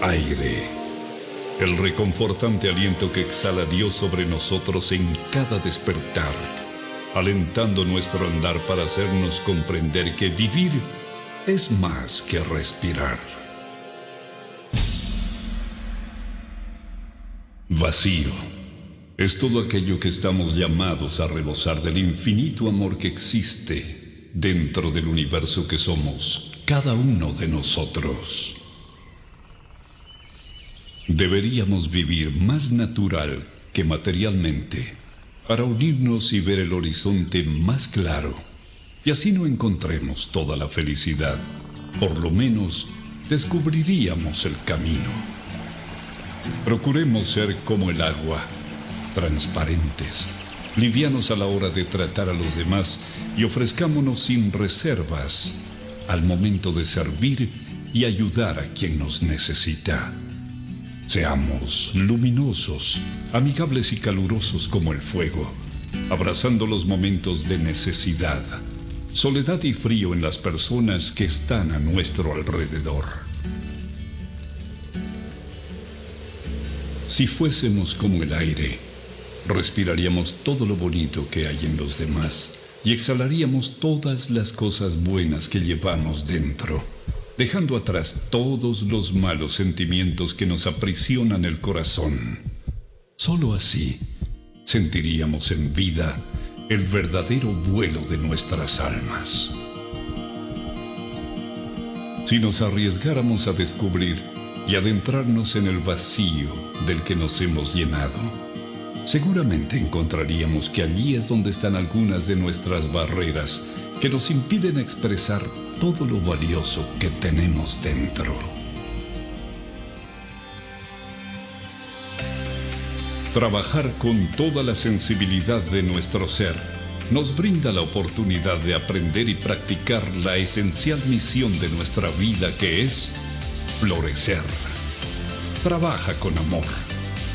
Aire, el reconfortante aliento que exhala Dios sobre nosotros en cada despertar, alentando nuestro andar para hacernos comprender que vivir es más que respirar. Vacío es todo aquello que estamos llamados a rebosar del infinito amor que existe dentro del universo que somos cada uno de nosotros. Deberíamos vivir más natural que materialmente para unirnos y ver el horizonte más claro, y así no encontremos toda la felicidad. Por lo menos descubriríamos el camino. Procuremos ser como el agua, transparentes, livianos a la hora de tratar a los demás y ofrezcámonos sin reservas al momento de servir y ayudar a quien nos necesita. Seamos luminosos, amigables y calurosos como el fuego, abrazando los momentos de necesidad, soledad y frío en las personas que están a nuestro alrededor. Si fuésemos como el aire, respiraríamos todo lo bonito que hay en los demás y exhalaríamos todas las cosas buenas que llevamos dentro, dejando atrás todos los malos sentimientos que nos aprisionan el corazón. Solo así sentiríamos en vida el verdadero vuelo de nuestras almas. Si nos arriesgáramos a descubrir y adentrarnos en el vacío del que nos hemos llenado, seguramente encontraríamos que allí es donde están algunas de nuestras barreras que nos impiden expresar todo lo valioso que tenemos dentro. Trabajar con toda la sensibilidad de nuestro ser nos brinda la oportunidad de aprender y practicar la esencial misión de nuestra vida, que es florecer. Trabaja con amor.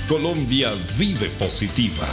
Colombia vive positiva.